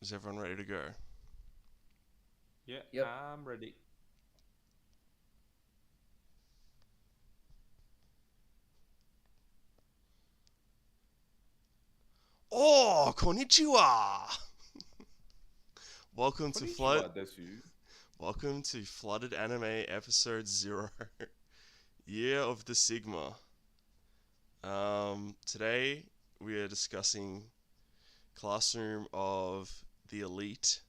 Is everyone ready to go? Yeah, Yep. I'm ready. Oh, konnichiwa! Welcome to Flood. Konnichiwa desu. Welcome to Flooded Anime Episode Zero, Year of the Sigma. Today we are discussing Classroom of the Elite,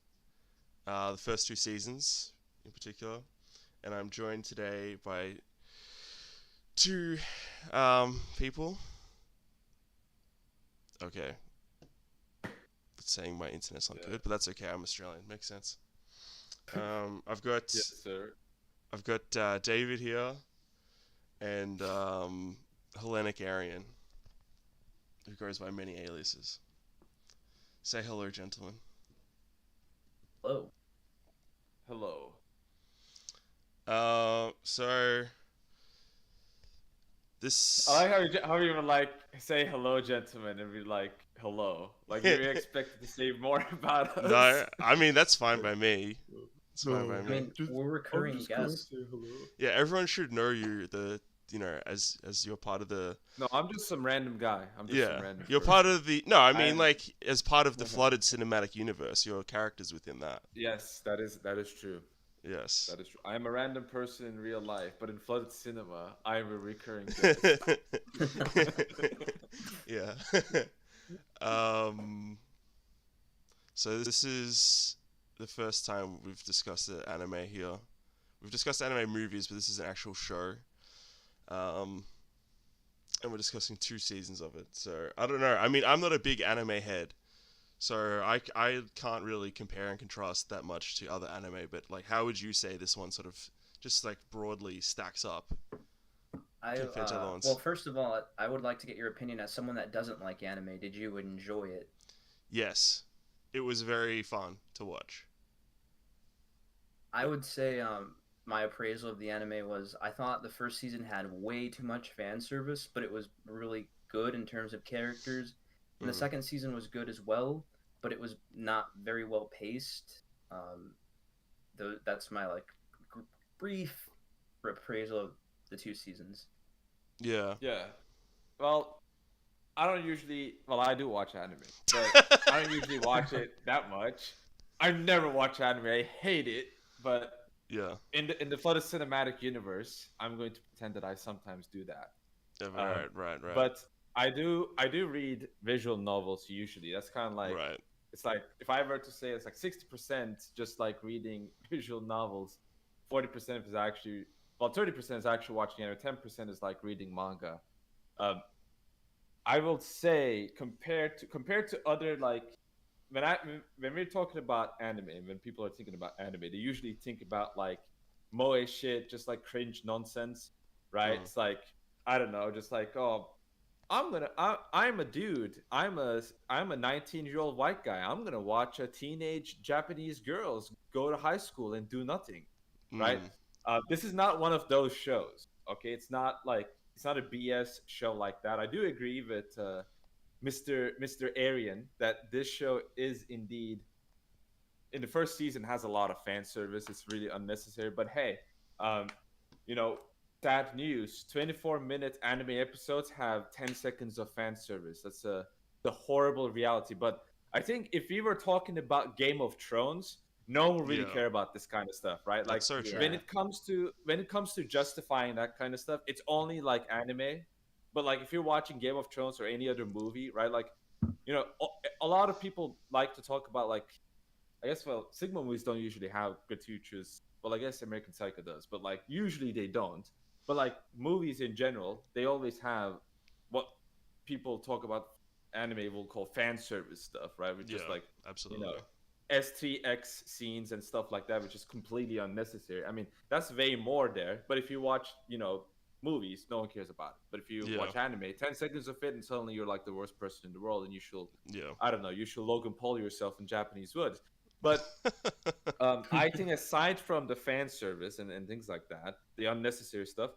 the first two seasons in particular, and I'm joined today by two people. Okay, saying my internet's not Yeah. good, but that's okay. I'm Australian. Makes sense. I've got Yes, sir. David here and Hellenic Aryan, who goes by many aliases. Say hello, gentlemen. Hello. Hello. So this. I like how you would like say hello, gentlemen, and be like hello. Like you expected to say more about us. No, I mean that's fine by me. It's fine by No, I me. mean, we're recurring guests. say hello. Yeah, everyone should know you. As you're part of the. No, I'm just some random guy. I'm just some Yeah, random you're person. part of the. No, I mean I'm like as part of the flooded cinematic universe. Your characters within that. yes, that is true. Yes. That is true. I am a random person in real life, but in flooded cinema, I am a recurring guest. Yeah. um. So this is the first time we've discussed the anime here. We've discussed anime movies, but this is an actual show. Um, and we're discussing two seasons of it. So I don't know. I mean, I'm not a big anime head, so I can't really compare and contrast that much to other anime. But like, how would you say this one sort of just like broadly stacks up compared to other ones? Well, first of all, I would like to get your opinion as someone that doesn't like anime. Did you enjoy it? Yes, it was very fun to watch. I would say my appraisal of the anime was I thought the first season had way too much fan service, but it was really good in terms of characters. And the Mm. second season was good as well, but it was not very well paced. Um, that's my like brief appraisal of the two seasons. Yeah. Yeah. Well, I don't usually. Well, I do watch anime, but I don't usually watch it that much. I never watch anime. I hate it. But Yeah. in the flooded cinematic universe, I'm going to pretend that I sometimes do that. Right. But I do read visual novels usually. That's kind of like Right. it's like if I were to say it's like 60% just like reading visual novels, 40% is actually 30% is actually watching anime, 10% is like reading manga. Um, I will say compared to other like when we're talking about anime, when people are thinking about anime, they usually think about like moe shit, just like cringe nonsense, right? Mm. It's like I don't know, just like oh, I'm a dude, I'm a 19-year-old white guy. I'm gonna watch a teenage Japanese girls go to high school and do nothing, right? Mm. This is not one of those shows. Okay, it's not a BS show like that. I do agree with Mr. Arian that this show is indeed in the first season has a lot of fan service. It's really unnecessary, but hey, um, you know, sad news: 24-minute anime episodes have 10 seconds of fan service. That's the horrible reality. But I think if we were talking about Game of Thrones, no one will really Yeah. care about this kind of stuff, right? Like That's so true. when Yeah. it comes to justifying that kind of stuff, it's only like anime. But like if you're watching Game of Thrones or any other movie, right? Like a lot of people like to talk about like I guess well Sigma movies don't usually have gratuitous. Well, I guess American Psycho does, but like usually they don't. But like movies in general, they always have what people talk about anime will call fan service stuff, right? Which is Yeah. like you know Absolutely. S3X scenes and stuff like that, which is completely unnecessary. I mean, that's way more there. But if you watch, movies, no one cares about it. But if you Yeah. watch anime, 10 seconds of it, and suddenly you're like the worst person in the world, and you should, Yeah. I don't know, you should Logan Paul yourself in Japanese woods. But I think aside from the fan service and things like that, the unnecessary stuff,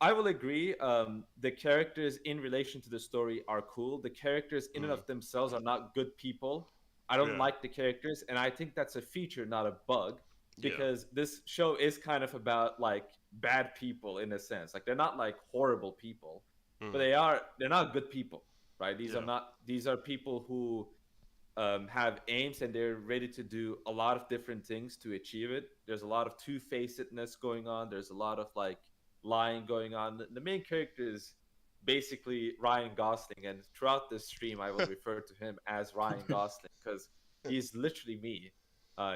I will agree. The characters in relation to the story are cool. The characters in and Mm. of themselves are not good people. I don't Yeah. like the characters, and I think that's a feature, not a bug, Yeah. because this show is kind of about like bad people in a sense. Like they're not like horrible people, but Mm. they're not good people, right? Yeah. These are people who have aims and they're ready to do a lot of different things to achieve it. There's a lot of two-facedness going on. There's a lot of like lying going on. The main character is basically Ryan Gosling, and throughout this stream, I will refer to him as Ryan Gosling because he's literally me.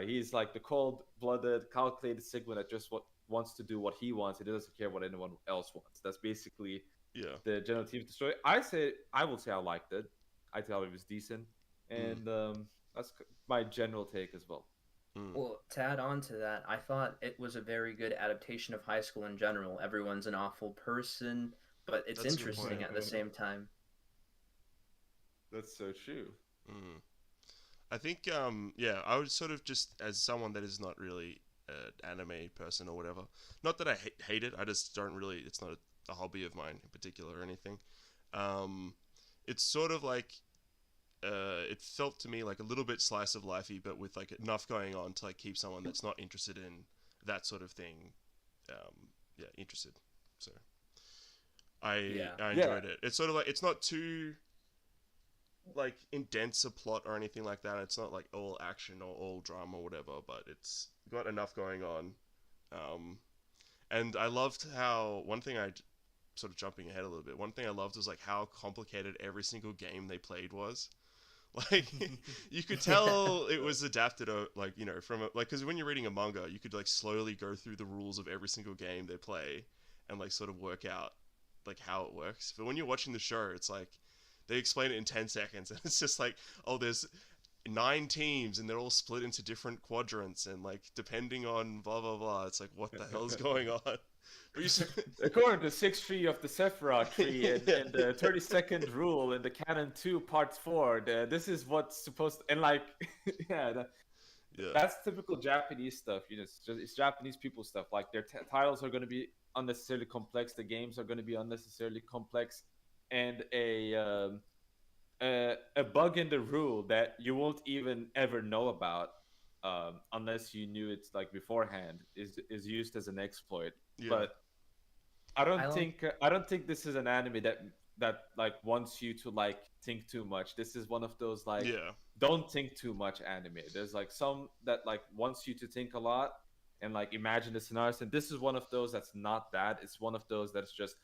He's like the cold-blooded, calculated Sigma that just wants to do what he wants. He doesn't care what anyone else wants. That's basically Yeah. the general theme of the story. I will say I liked it. I thought it was decent, Mm. and that's my general take as well. Mm. Well, to add on to that, I thought it was a very good adaptation of high school in general. Everyone's an awful person, but it's That's a good point. interesting at the same time. That's so true. Mm. I think yeah, I would sort of just as someone that is not really an anime person or whatever. Not that I hate it. I just don't really. It's not a hobby of mine in particular or anything. Um, it's sort of like it felt to me like a little bit slice of lifey, but with like enough going on to like keep someone that's not interested in that sort of thing, yeah, interested. So Yeah. I Yeah. enjoyed it. It's sort of like it's not too like intense a plot or anything like that. It's not like all action or all drama or whatever, but it's got enough going on. Um, and I loved how one thing sort of jumping ahead a little bit. One thing I loved was like how complicated every single game they played was. Like you could tell it was adapted, like from like because when you're reading a manga, you could like slowly go through the rules of every single game they play and like sort of work out like how it works. But when you're watching the show, it's like they explain it in 10 seconds, and it's just like, oh, there's 9 teams, and they're all split into different quadrants, and like depending on blah blah blah, it's like what the hell is going on? But According to 6 tree of the Sephiroth tree yeah, and the 32nd rule in the Canon 2 Part 4, this is what's supposed to, and like, yeah, yeah, that's typical Japanese stuff. It's Japanese people stuff. Like their titles are going to be unnecessarily complex. The games are going to be unnecessarily complex, and a bug in the rule that you won't even ever know about unless you knew it like beforehand is used as an exploit. yeah, But I I don't like think I don't think this is an anime that like wants you to like think too much. This is one of those like yeah, don't think too much anime. There's like some that like wants you to think a lot and like imagine the scenarios. And this is one of those that's not that. It's one of those that's just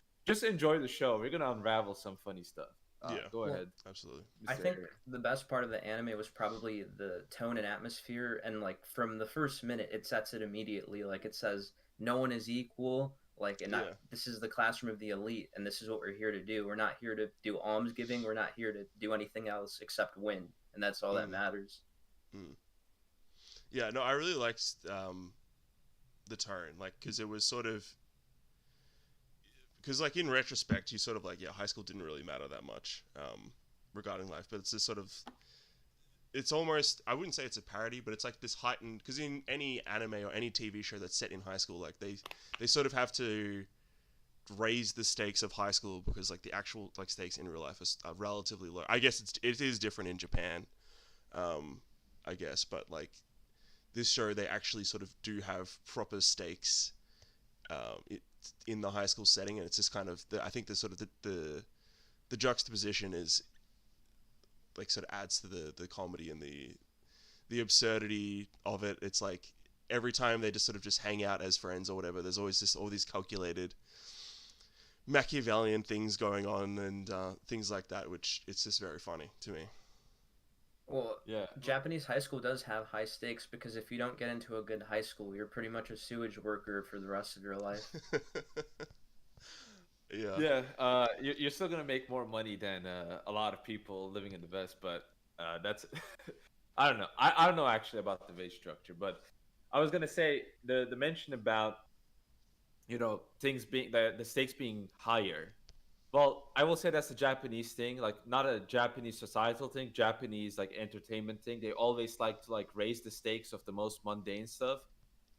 enjoy the show. We're gonna unravel some funny stuff. yeah, Go well, ahead, absolutely. I Mr. think Aaron. the best part of the anime was probably the tone and atmosphere, and like from the first minute, it sets it immediately. Like it says, no one is equal. Like, and not Yeah, this is the classroom of the elite, and this is what we're here to do. We're not here to do almsgiving. We're not here to do anything else except win, and that's all that mm, matters. mm. Yeah. No, I really liked the tone, like because it was sort of because like in retrospect, you sort of like yeah, high school didn't really matter that much regarding life, but it's just sort of it's almost I wouldn't say it's a parody, but it's like this heightened because in any anime or any TV show that's set in high school, like they sort of have to raise the stakes of high school because like the actual like stakes in real life are relatively low. I guess it is different in Japan, um, I guess, but like this show they actually sort of do have proper stakes it, in the high school setting, and it's just kind of I think the sort of the juxtaposition is like sort of adds to the comedy and the absurdity of it. It's like every time they just sort of just hang out as friends or whatever, there's always just all these calculated Machiavellian things going on and things like that, which it's just very funny to me. Well, Yeah. Japanese high school does have high stakes because if you don't get into a good high school, you're pretty much a sewage worker for the rest of your life. Yeah, Yeah, you're still gonna make more money than a lot of people living in the West, but that's I don't know. I don't know actually about the wage structure, but I was gonna say the mention about things being the stakes being higher. Well, I will say that's a Japanese thing, like not a Japanese societal thing, Japanese like entertainment thing. They always like to like raise the stakes of the most mundane stuff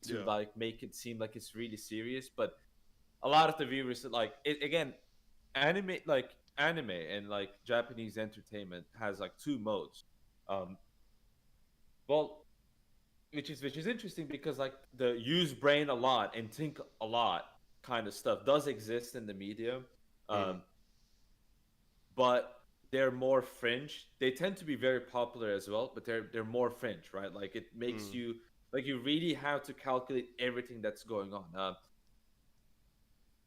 to yeah, like make it seem like it's really serious, but a lot of the viewers like it again anime and like Japanese entertainment has like two modes. um Well, which is interesting because like the use brain a lot and think a lot kind of stuff does exist in the media, Mm, um, but they're more fringe. They tend to be very popular as well, but they're more fringe, right? Like it makes mm, you like you really have to calculate everything that's going on.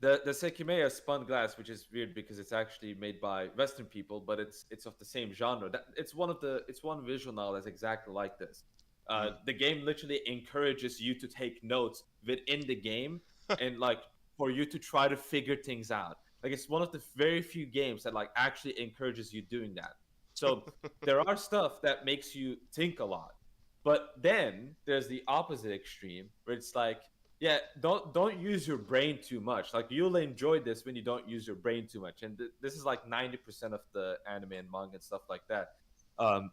The Sekimeya spun glass, which is weird because it's actually made by Western people, but it's of the same genre. It's one visual novel that's exactly like this. mm. The game literally encourages you to take notes within the game and like for you to try to figure things out. Like it's one of the very few games that like actually encourages you doing that. So there are stuff that makes you think a lot, but then there's the opposite extreme where it's like yeah, don't use your brain too much. Like you'll enjoy this when you don't use your brain too much, and this is like 90% of the anime and manga and stuff like that. Um,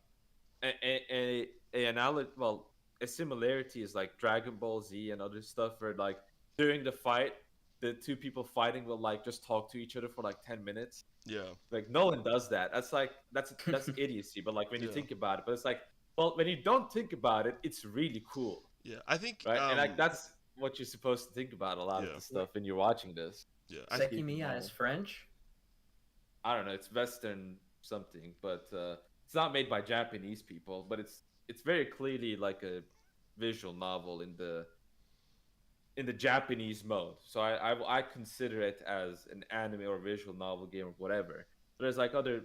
a analogy, well, a similarity is like Dragon Ball Z and other stuff where like during the fight, the two people fighting will like just talk to each other for like 10 minutes. Yeah, Like no one does that. That's like that's idiocy. But like when you yeah, think about it, but it's like well, when you don't think about it, it's really cool, yeah. I think right? And like that's what you're supposed to think about a lot of yeah, the stuff when you're watching this. yeah. I Just keep in Sekimiya is mind. French. I don't know, it's Western something, but it's not made by Japanese people, but it's very clearly like a visual novel in the Japanese mode. So I consider it as an anime or visual novel game or whatever. There's like other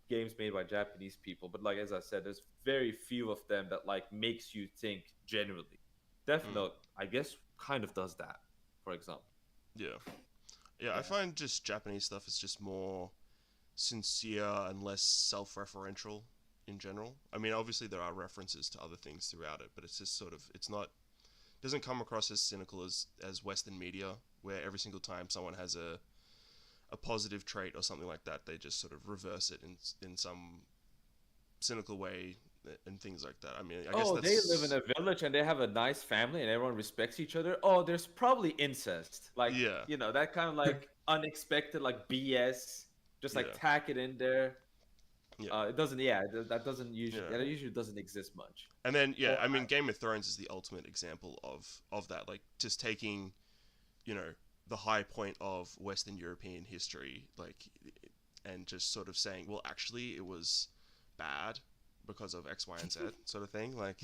games made by Japanese people, but like as I said, there's very few of them that like makes you think genuinely. Death mm, Note, I guess, kind of does that, for example. yeah, yeah. I Yeah. find just Japanese stuff is just more sincere and less self-referential in general. I mean, obviously there are references to other things throughout it, but it's just sort of it's not doesn't come across as cynical as Western media, where every single time someone has a positive trait or something like that, they just sort of reverse it in some cynical way and things like that. I mean, I guess Oh, they live in that's a village and they have a nice family and everyone respects each other. Oh, there's probably incest. Like, yeah, you know, that kind of like unexpected like BS. Just like yeah, tack it in there. yeah, It doesn't yeah, that doesn't usually yeah. that usually doesn't exist much. And then yeah, Well, I mean, Game of Thrones is the ultimate example of that. Like just taking you know the high point of Western European history, like, and just sort of saying, well, actually, it was bad because of X, Y, and Z, sort of thing. Like,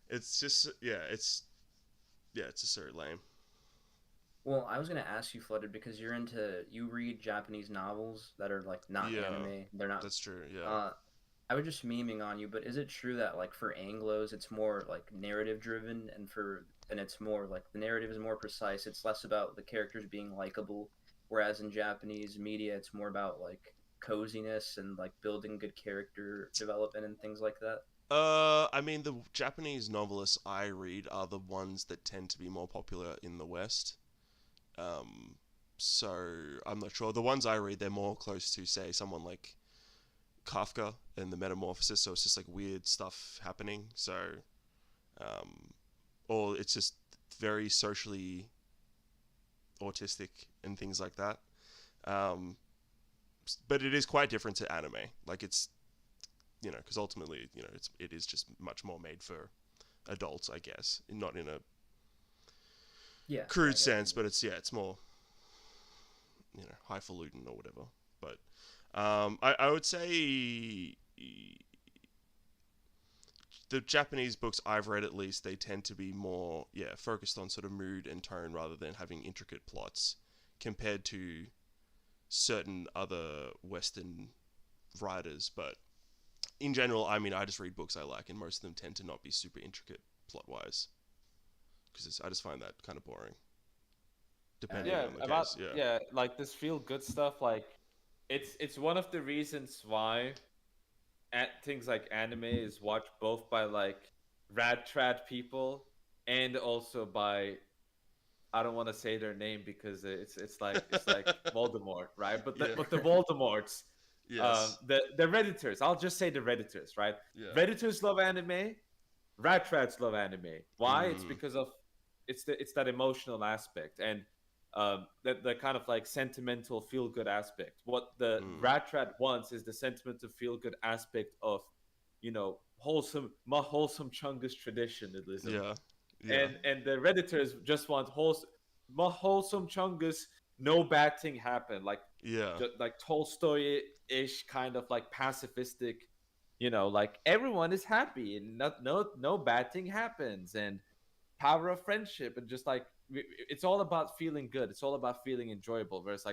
it's just yeah, it's just so lame. well, I was gonna ask you, Flooded, because you read Japanese novels that are like not Yeah, anime. They're not. that's true. Yeah. Uh, I was just memeing on you, but is it true that like for Anglos, it's more like narrative driven, and it's more like the narrative is more precise. It's less about the characters being likable, whereas in Japanese media, it's more about like coziness and like building good character development and things like that. I mean, the Japanese novelists I read are the ones that tend to be more popular in the West. Um, so I'm not sure. The ones I read, they're more close to, say, someone like Kafka and the Metamorphosis. So it's just like weird stuff happening. So, um, or it's just very socially autistic and things like that. Um, but it is quite different to anime. Like it's because ultimately it is just much more made for adults, I guess, not in a Yeah, yeah, I crude get what you sense, mean. but it's yeah, it's more highfalutin or whatever. But I would say the Japanese books I've read, at least, they tend to be more focused on sort of mood and tone rather than having intricate plots compared to certain other Western writers. But in general, I mean, I just read books I like, and most of them tend to not be super intricate plot wise because I just find that kind of boring, depending Yeah, on the about case. Yeah. yeah, like this feel good stuff like it's one of the reasons why at things like anime is watched both by like rad trad people and also by I don't want to say their name because it's like Voldemort, right? Yeah. But the Voldemorts, Yes. the Redditors. I'll just say the Redditors, right? Yeah. Redditors love anime. Ratrats love anime. Why? It's Mm. because of it's that emotional aspect and the kind of like sentimental feel good aspect. What the Mm. Ratrat wants is the sentimental feel good aspect of, you know, wholesome Chungus traditionalism, Yeah. Yeah. and the redditors just want wholesome Chungus, no bad thing happen, like Yeah. like Tolstoy-ish kind of like pacifistic, like everyone is happy and no bad thing happens, and power of friendship, and just like it's all about feeling good, it's all about feeling enjoyable, where it's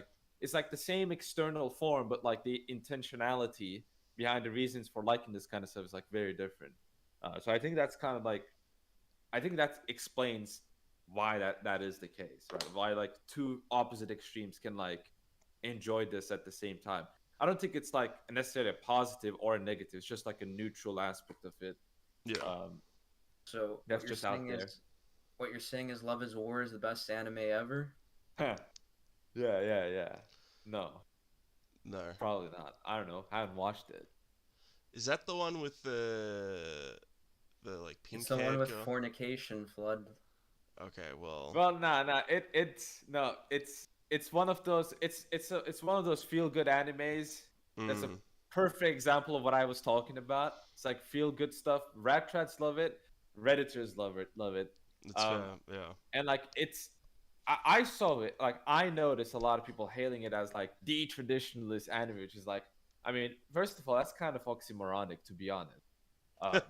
like the same external form, but like the intentionality behind the reasons for liking this kind of stuff is like very different. So I think that's kind of like, I think that explains why that is the case, right? Why like two opposite extremes can like enjoy this at the same time. I don't think it's like necessarily a positive or a negative. It's just like a neutral aspect of it. Yeah. Um, So that's just out there. what you're saying is Love is War is the best anime ever? Huh. Yeah. No, No. probably not. I don't know. I haven't watched it. Is that the one with the like pink It's the one haired with girl? fornication, Flood. Okay, well. Well, nah. It's no. It's one of those. It's one of those feel good animes. That's a Mm, perfect example of what I was talking about. It's like feel good stuff. Rattrats love it. Redditors love it. that's fair. Um, Yeah. and like I saw it. Like I noticed a lot of people hailing it as like the traditionalist anime, which is like, I mean, first of all, that's kind of oxymoronic, to be honest. Um,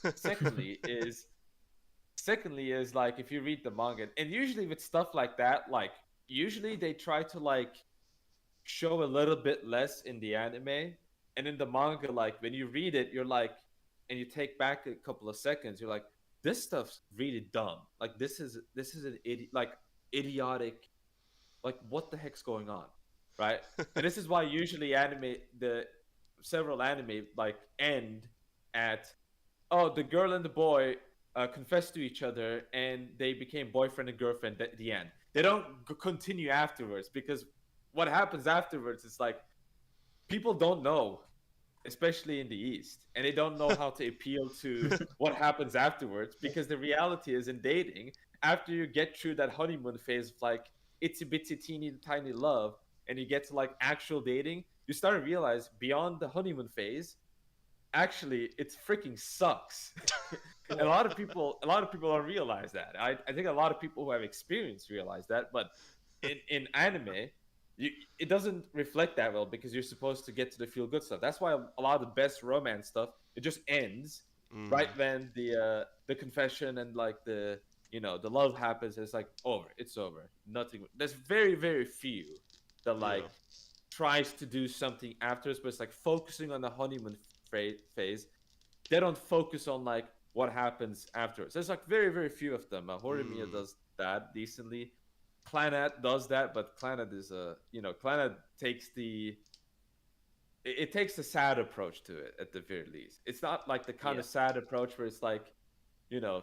but secondly is like, if you read the manga, and usually with stuff like that, like usually they try to like show a little bit less in the anime, and in the manga, like when you read it, you're like, and you take back a couple of seconds, you're like, this stuff's really dumb. Like this is an like idiotic, like what the heck's going on, right? And this is why usually the several anime like end at, oh, the girl and the boy confessed to each other and they became boyfriend and girlfriend at the end. They don't continue afterwards, because what happens afterwards is like, people don't know, especially in the East, and they don't know how to appeal to what happens afterwards, because the reality is, in dating, after you get through that honeymoon phase of like itsy bitsy teeny tiny love, and you get to like actual dating, you start to realize beyond the honeymoon phase, actually it freaking sucks. And a lot of people don't realize that. I think a lot of people who have experience realize that, but in anime, it doesn't reflect that well, because you're supposed to get to the feel good stuff. That's why a lot of the best romance stuff, it just ends Mm, right when the confession and like the love happens. It's like over. It's over. Nothing. There's very few that yeah. like tries to do something afterwards, but it's like focusing on the honeymoon phase. They don't focus on like what happens afterwards. There's like very few of them. Horimiya Mm, does that decently. Clannad does that, but Clannad is Clannad takes it takes the sad approach to it at the very least. It's not like the kind Yeah. of sad approach where it's like, you know,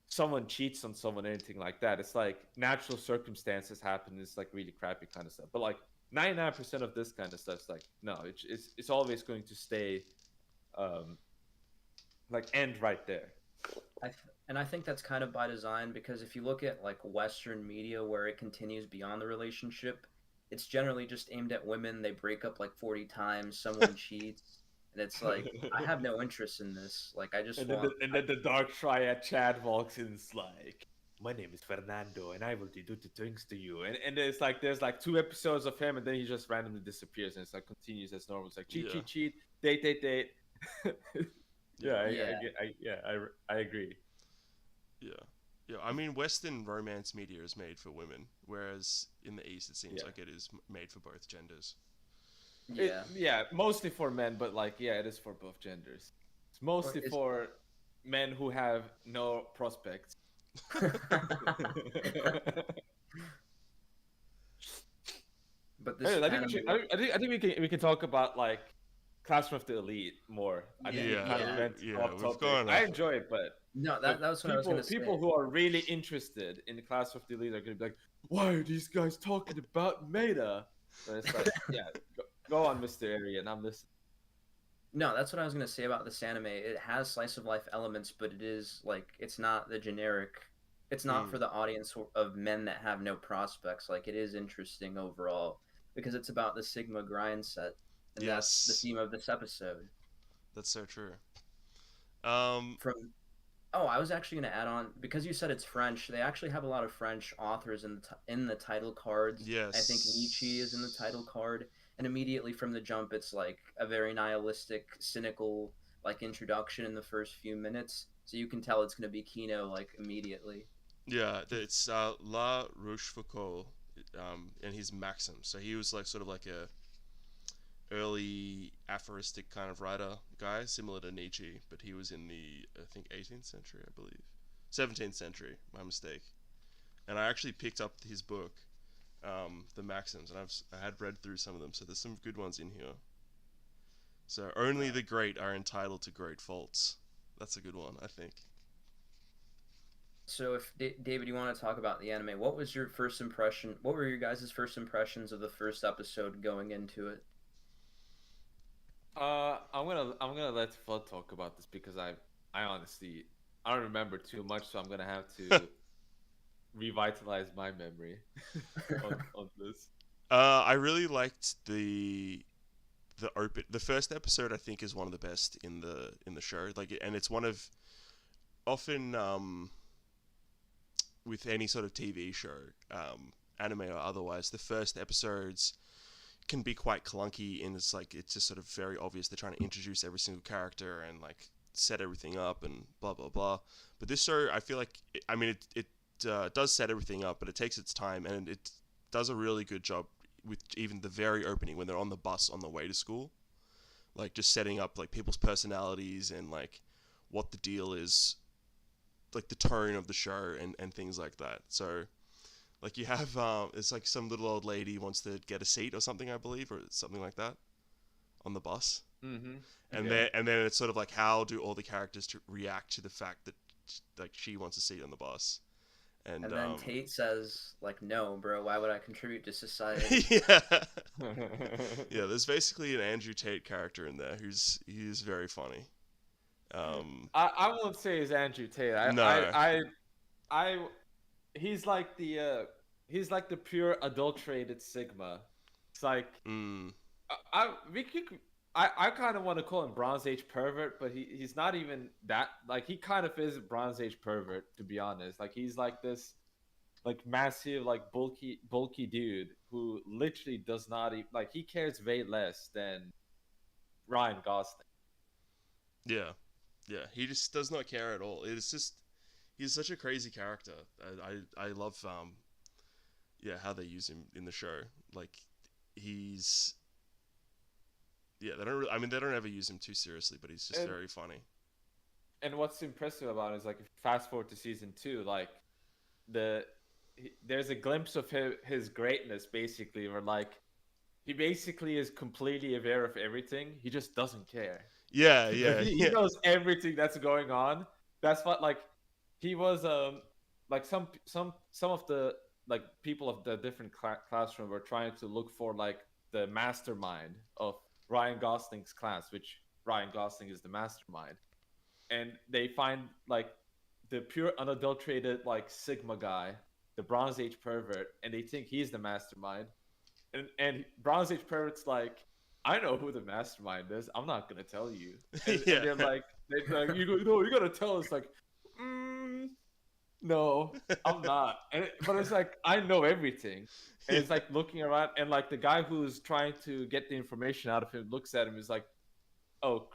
someone cheats on someone or anything like that. It's like natural circumstances happen. It's like really crappy kind of stuff. But like 99% of this kind of stuff is like, no, it's always going to stay um like end right there. And I think that's kind of by design, because if you look at like Western media where it continues beyond the relationship, it's generally just aimed at women. They break up like 40 times, someone cheats, and it's like, I have no interest in this. Like, I just And then want. the dark triad Chad walks in, and it's like, my name is Fernando, and I will do the things to you. And there's like 2 episodes of him, and then he just randomly disappears, and it's like continues as normal. It's like cheat, yeah. cheat, cheat, date. Yeah, Yeah. Yeah. I agree. Yeah. Yeah. I mean, Western romance media is made for women, whereas in the East it seems Yeah. like it is made for both genders. Yeah. Yeah, mostly for men, but like, yeah, it is for both genders. It's mostly It's- for men who have no prospects. But this Hey, I think anime. I think we can talk about like Classroom of the Elite more. I think we Yeah, kind of yeah. went Yeah, off we've topic. gone I off. enjoy it, but No, but that was what I was gonna say. people who are really interested in the Classroom of the Elite are gonna be like, why are these guys talking about Meta? But it's like, yeah, go on, Mr. Arian, I'm listening. No, that's what I was gonna say about this anime. It has slice of life elements, but it is like, it's not the generic. It's not Mm, for the audience of men that have no prospects. Like, it is interesting overall because it's about the Sigma grind set, and that's the yes, theme of this episode. that's so true. From Oh, I was actually going to add on because you said it's French. They actually have a lot of French authors in the title cards. I think Nietzsche is in the title yes. card, and immediately from the jump, it's like a very nihilistic, cynical like introduction in the first few minutes. So you can tell it's going to be Kino like immediately. Yeah, it's La Rochefoucauld, and he's Maxim. So he was like sort of like a early aphoristic kind of writer guy, similar to Nietzsche, but he was in the I think 18th century, I believe, 17th century. My mistake. And I actually picked up his book, the Maxims, and I had read through some of them. So there's some good ones in here. So only the great are entitled to great faults. That's a good one, I think. So if David, you want to talk about the anime, what was your first impression? What were your guys' first impressions of the first episode going into it? I'm gonna let Flood talk about this because I honestly I don't remember too much, so I'm gonna have to revitalize my memory on this. I really liked the first episode. I think is one of the best in the show. Like, and it's one of often with any sort of TV show, anime or otherwise, the first episodes can be quite clunky, and it's just sort of very obvious they're trying to introduce every single character and like set everything up and blah blah blah. But this show, I feel like, I mean, it does set everything up, but it takes its time and it does a really good job with even the very opening when they're on the bus on the way to school, like just setting up like people's personalities and like what the deal is, like the tone of the show and things like that. So like you have it's like some little old lady wants to get a seat or something, I believe, or something like that on the bus. Mm-hmm. And Yeah. then it's sort of like how do all the characters to react to the fact that like she wants a seat on the bus. And And then Tate says like, "No, bro, why would I contribute to society?" yeah. Yeah, there's basically an Andrew Tate character in there he's very funny. Um I won't say it's Andrew Tate. no. I he's like he's like the pure adulterated Sigma. It's like Mm, I we could I kind of want to call him Bronze Age pervert, but he's not even that. Like he kind of is a Bronze Age pervert, to be honest. Like he's like this like massive like bulky dude who literally does not even, like he cares way less than Ryan Gosling. yeah. Yeah, he just does not care at all. It's just he's such a crazy character. I love yeah, how they use him in the show. Like he's yeah, they don't really, I mean they don't ever use him too seriously, but he's just And very funny. what's impressive about it is like if you fast forward to season 2, like the there's a glimpse of his greatness basically, where like he basically is completely aware of everything. He just doesn't care. Yeah, Like yeah, he yeah. knows everything that's going on. That's what like he was like some of the like people of the different classroom were trying to look for like the mastermind of Ryan Gosling's class, which Ryan Gosling is the mastermind, and they find like the pure unadulterated like Sigma guy, the Bronze Age pervert, and they think he's the mastermind. And Bronze Age pervert's like, I know who the mastermind is. I'm not gonna tell you. And Yeah. they're like, no, you gotta tell us. Like, mm, no, I'm not. But it's like I know everything, and Yeah. it's like looking around, and like the guy who's trying to get the information out of him looks at him, is like, oh,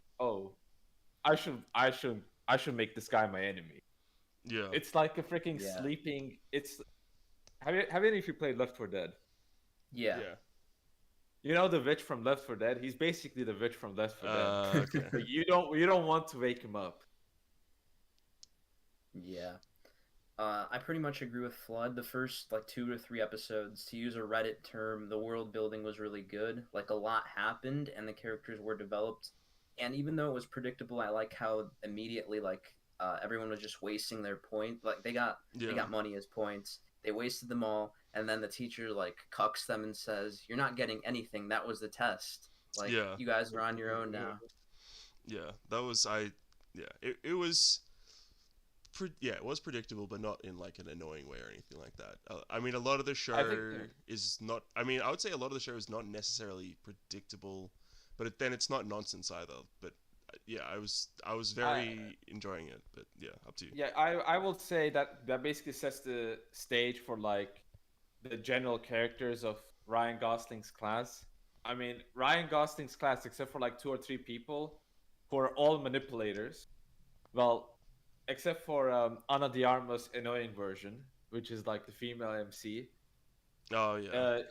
I should make this guy my enemy. Yeah. It's like a freaking Yeah, sleeping. It's have any of you played Left 4 Dead? yeah, Yeah. You know the witch from Left 4 Dead? He's basically the witch from Left 4 Dead. Okay. But you don't want to wake him up. yeah. I pretty much agree with Flood. The first like 2 to 3 episodes, to use a Reddit term, the world building was really good. Like a lot happened, and the characters were developed. And even though it was predictable, I like how immediately like everyone was just wasting their point. Like they Yeah. got money as points. They wasted them all, and then the teacher like cucks them and says, "You're not getting anything. That was the test. Like Yeah. you guys are on your own now." Yeah. That was I yeah, it was yeah, it was predictable, but not in like an annoying way or anything like that. I mean, a lot of the I think show is not. I mean, I would say a lot of the show is not necessarily predictable, but then it's not nonsense either. But yeah, I was very enjoying it. But yeah, up to you. Yeah, I will say that that basically sets the stage for like the general characters of Ryan Gosling's class. I mean, Ryan Gosling's class, except for like two or three people who are all manipulators. Well, except for Ana de Armas' annoying version, which is like the female MC. Oh yeah.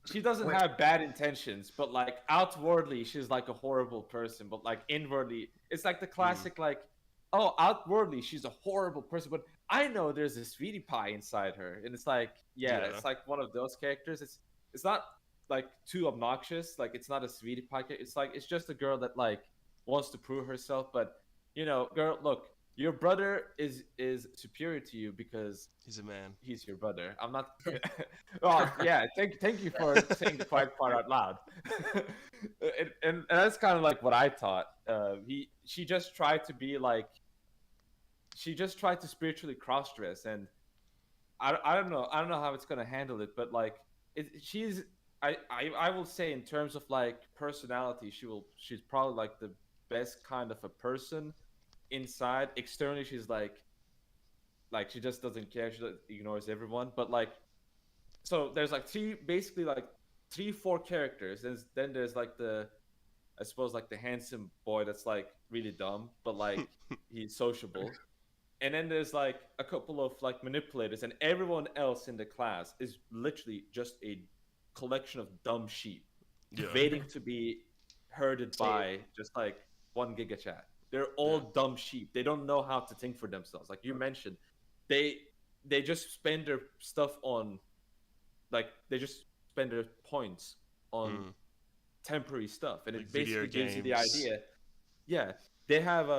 She doesn't Wait, have bad intentions, but like outwardly she's like a horrible person, but like inwardly it's like the Mm. classic like, oh, outwardly she's a horrible person, but I know there's a sweetie pie inside her, and it's like, yeah, Yeah. it's like one of those characters. It's not like too obnoxious, like it's not a sweetie pie. It's like it's just a girl that like wants to prove herself, but girl, look, your brother is superior to you because He's a man. he's your brother. I'm not. Well, yeah. Thank you for saying the quiet part out loud. And that's kind of like what I thought. She just tried to be like, she just tried to spiritually cross dress, and I don't know how it's gonna handle it, but like she's I will say in terms of like personality, she's probably like the best kind of a person inside. Externally, she's like she just doesn't care. She ignores everyone. But like, so there's like basically like three, four characters. And then there's like I suppose like the handsome boy that's like really dumb, but like he's sociable. And then there's like a couple of like manipulators, and everyone else in the class is literally just a collection of dumb sheep Yeah. waiting to be herded Same. by just like one giga chat. They're Yeah. all dumb sheep. They don't know how to think for themselves. Like you mentioned, they they just spend their stuff on like they just spend their points on Mm. temporary stuff, and Like it video basically gives you the games. idea. Yeah, they have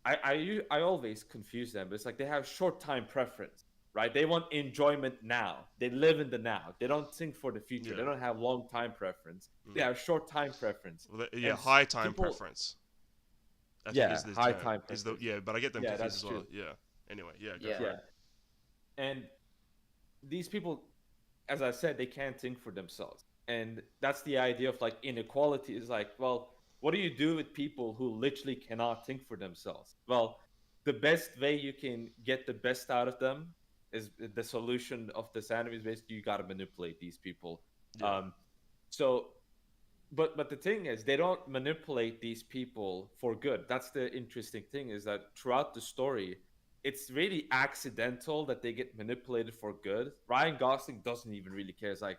I always confuse them, but it's like they have short time preference, right? They want enjoyment now. They live in the now. They don't think for the future. They Yeah. don't have long time preference. They Mm. have short time preference. Well, yeah, And high time people, preference. I think yeah, is the high term. time Is the preference. yeah, but I get them Yeah, confused that's as well. true. Yeah. Anyway, yeah, go Yeah. for Yeah, it. and these people, as I said, they can't think for themselves. And that's the idea of like inequality is like, well, what do you do with people who literally cannot think for themselves? Well, the best way you can get the best out of them is the solution of this anime is basically you got to manipulate these people. Yeah. So but the thing is they don't manipulate these people for good. That's the interesting thing is that throughout the story it's really accidental that they get manipulated for good. Ryan Gosling doesn't even really care. It's like,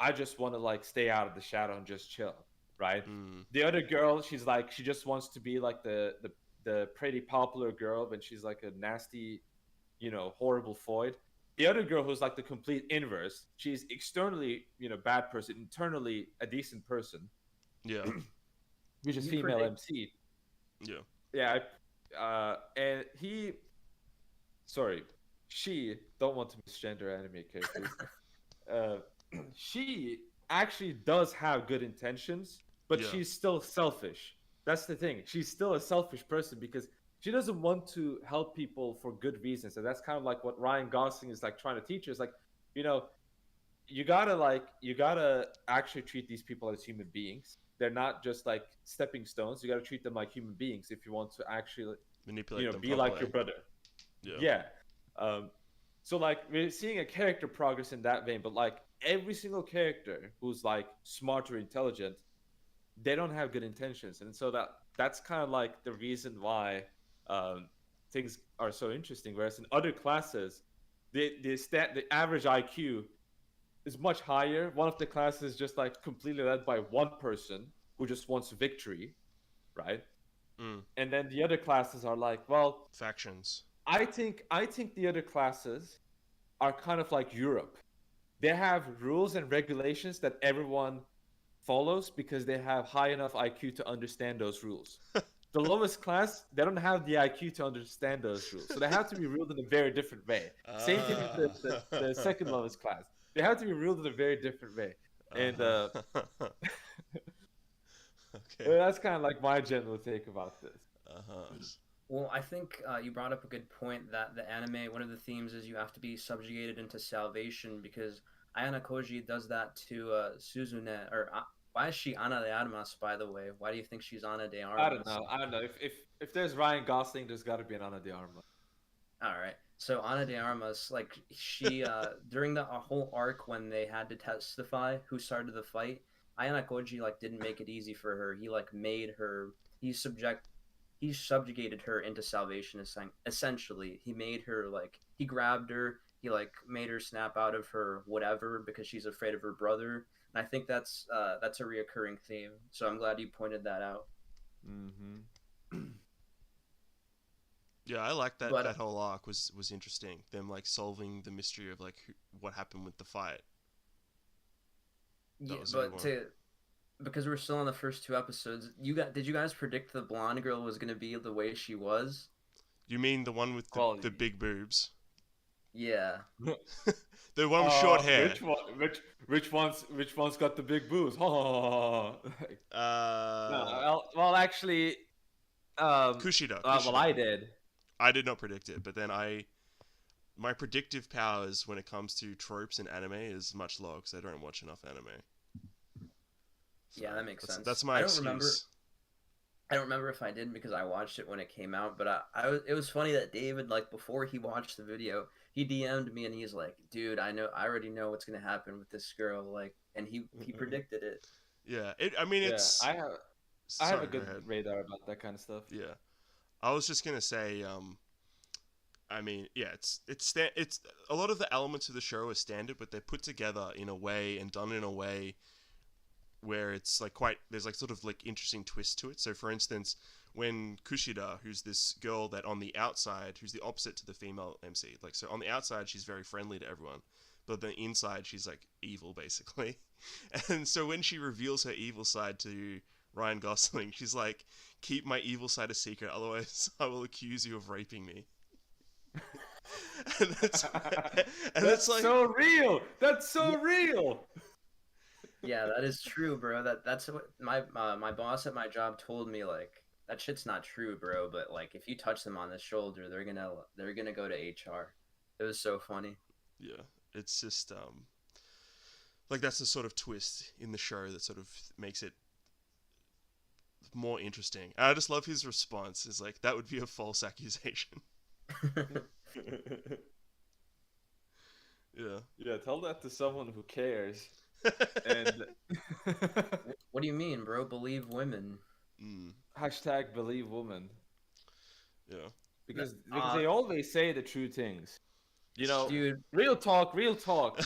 I just want to like stay out of the shadow and just chill, right? Mm. The other girl, she's like she just wants to be like the pretty popular girl, but she's like a nasty, horrible Floyd. The other girl who's like the complete inverse, she's externally, bad person, internally a decent person, Yeah. which is You female predict MC. Yeah. Yeah, and sorry, she don't want to misgender anime characters. uh, she actually does have good intentions, but Yeah. she's still selfish. That's the thing. She's still a selfish person because she doesn't want to help people for good reasons. And that's kind of like what Ryan Gosling is like trying to teach us. Like, you know, you gotta actually treat these people as human beings. They're not just like stepping stones. You gotta treat them like human beings if you want to actually, Manipulate them be like properly. your brother. Yeah. Yeah. Um, so like we're seeing a character progress in that vein, but like every single character who's like smart or intelligent, they don't have good intentions, and so that's kind of like the reason why things are so interesting. Whereas in other classes, the average IQ is much higher. One of the classes is just like completely led by one person who just wants victory, right? Mm. And then the other classes are like, well, Factions. I think the other classes are kind of like Europe. They have rules and regulations that everyone follows because they have high enough IQ to understand those rules. The lowest class, they don't have the IQ to understand those rules, so they have to be ruled in a very different way. Same thing with the second lowest class. They have to be ruled in a very different way, and Uh-huh. Okay. that's kind of like my general take about this. Uh-huh. Well, I think you brought up a good point that the anime, one of the themes is you have to be subjugated into salvation because Ayana Koji does that to Suzune, or Why is she Ana de Armas, by the way? Why do you think she's Ana de I don't Armas? know. I don't know. If there's Ryan Gosling, there's got to be an Ana de Armas. All right. So Ana de Armas, like she during the whole arc when they had to testify who started the fight, Ayana Koji like didn't make it easy for her. He like made her he subjugated her into salvation essentially. He made her like he grabbed her, he like made her snap out of her whatever because she's afraid of her brother. And I think that's a reoccurring theme. So I'm glad you pointed that out. Mm-hmm. Yeah, I like that. But That whole arc was interesting. Them like solving the mystery of like what happened with the fight. That yeah, was a good but one. because we're still on the first two episodes, did you guys predict the blonde girl was gonna be the way she was? You mean the one with the Quality. big boobs? Yeah. The one with short hair. Which one? Which one's got the big boobs? Oh. No, Uh, well, actually, Kushida. well, I Kushida. did. I did not predict it, but then my predictive powers when it comes to tropes in anime is much lower because I don't watch enough anime. So Yeah, that makes that's, sense. That's my I don't excuse. remember. I don't remember if I did because I watched it when it came out, but it was funny that David, like, before he watched the video, he DM'd me and he's like, dude, I already know what's gonna happen with this girl, like, and he predicted it. Yeah, I mean, Yeah, it's. I have a Sorry, go good ahead. radar about that kind of stuff. Yeah, I was just gonna say, I mean, yeah, it's a lot of the elements of the show are standard, but they're put together in a way and done in a way where it's like quite there's like sort of like interesting twists to it. So for instance, when Kushida, who's this girl that on the outside, who's the opposite to the female MC, like so on the outside she's very friendly to everyone, but on the inside she's like evil basically. And so when she reveals her evil side to Ryan Gosling, she's like, "Keep my evil side a secret, otherwise I will accuse you of raping me." and it's and That's it's like so real. That's so real. Yeah, that is true, bro. That's what my boss at my job told me. Like, that shit's not true, bro. But like, if you touch them on the shoulder, they're gonna go to HR. It was so funny. yeah, it's just like that's the sort of twist in the show that sort of makes it more interesting. And I just love his response. Is like that would be a false accusation. Yeah. Yeah, tell that to someone who cares. And What do you mean, bro? Believe women. hashtag believe woman. Yeah. Because Uh, they always say the true things. You know, dude, real talk, real talk.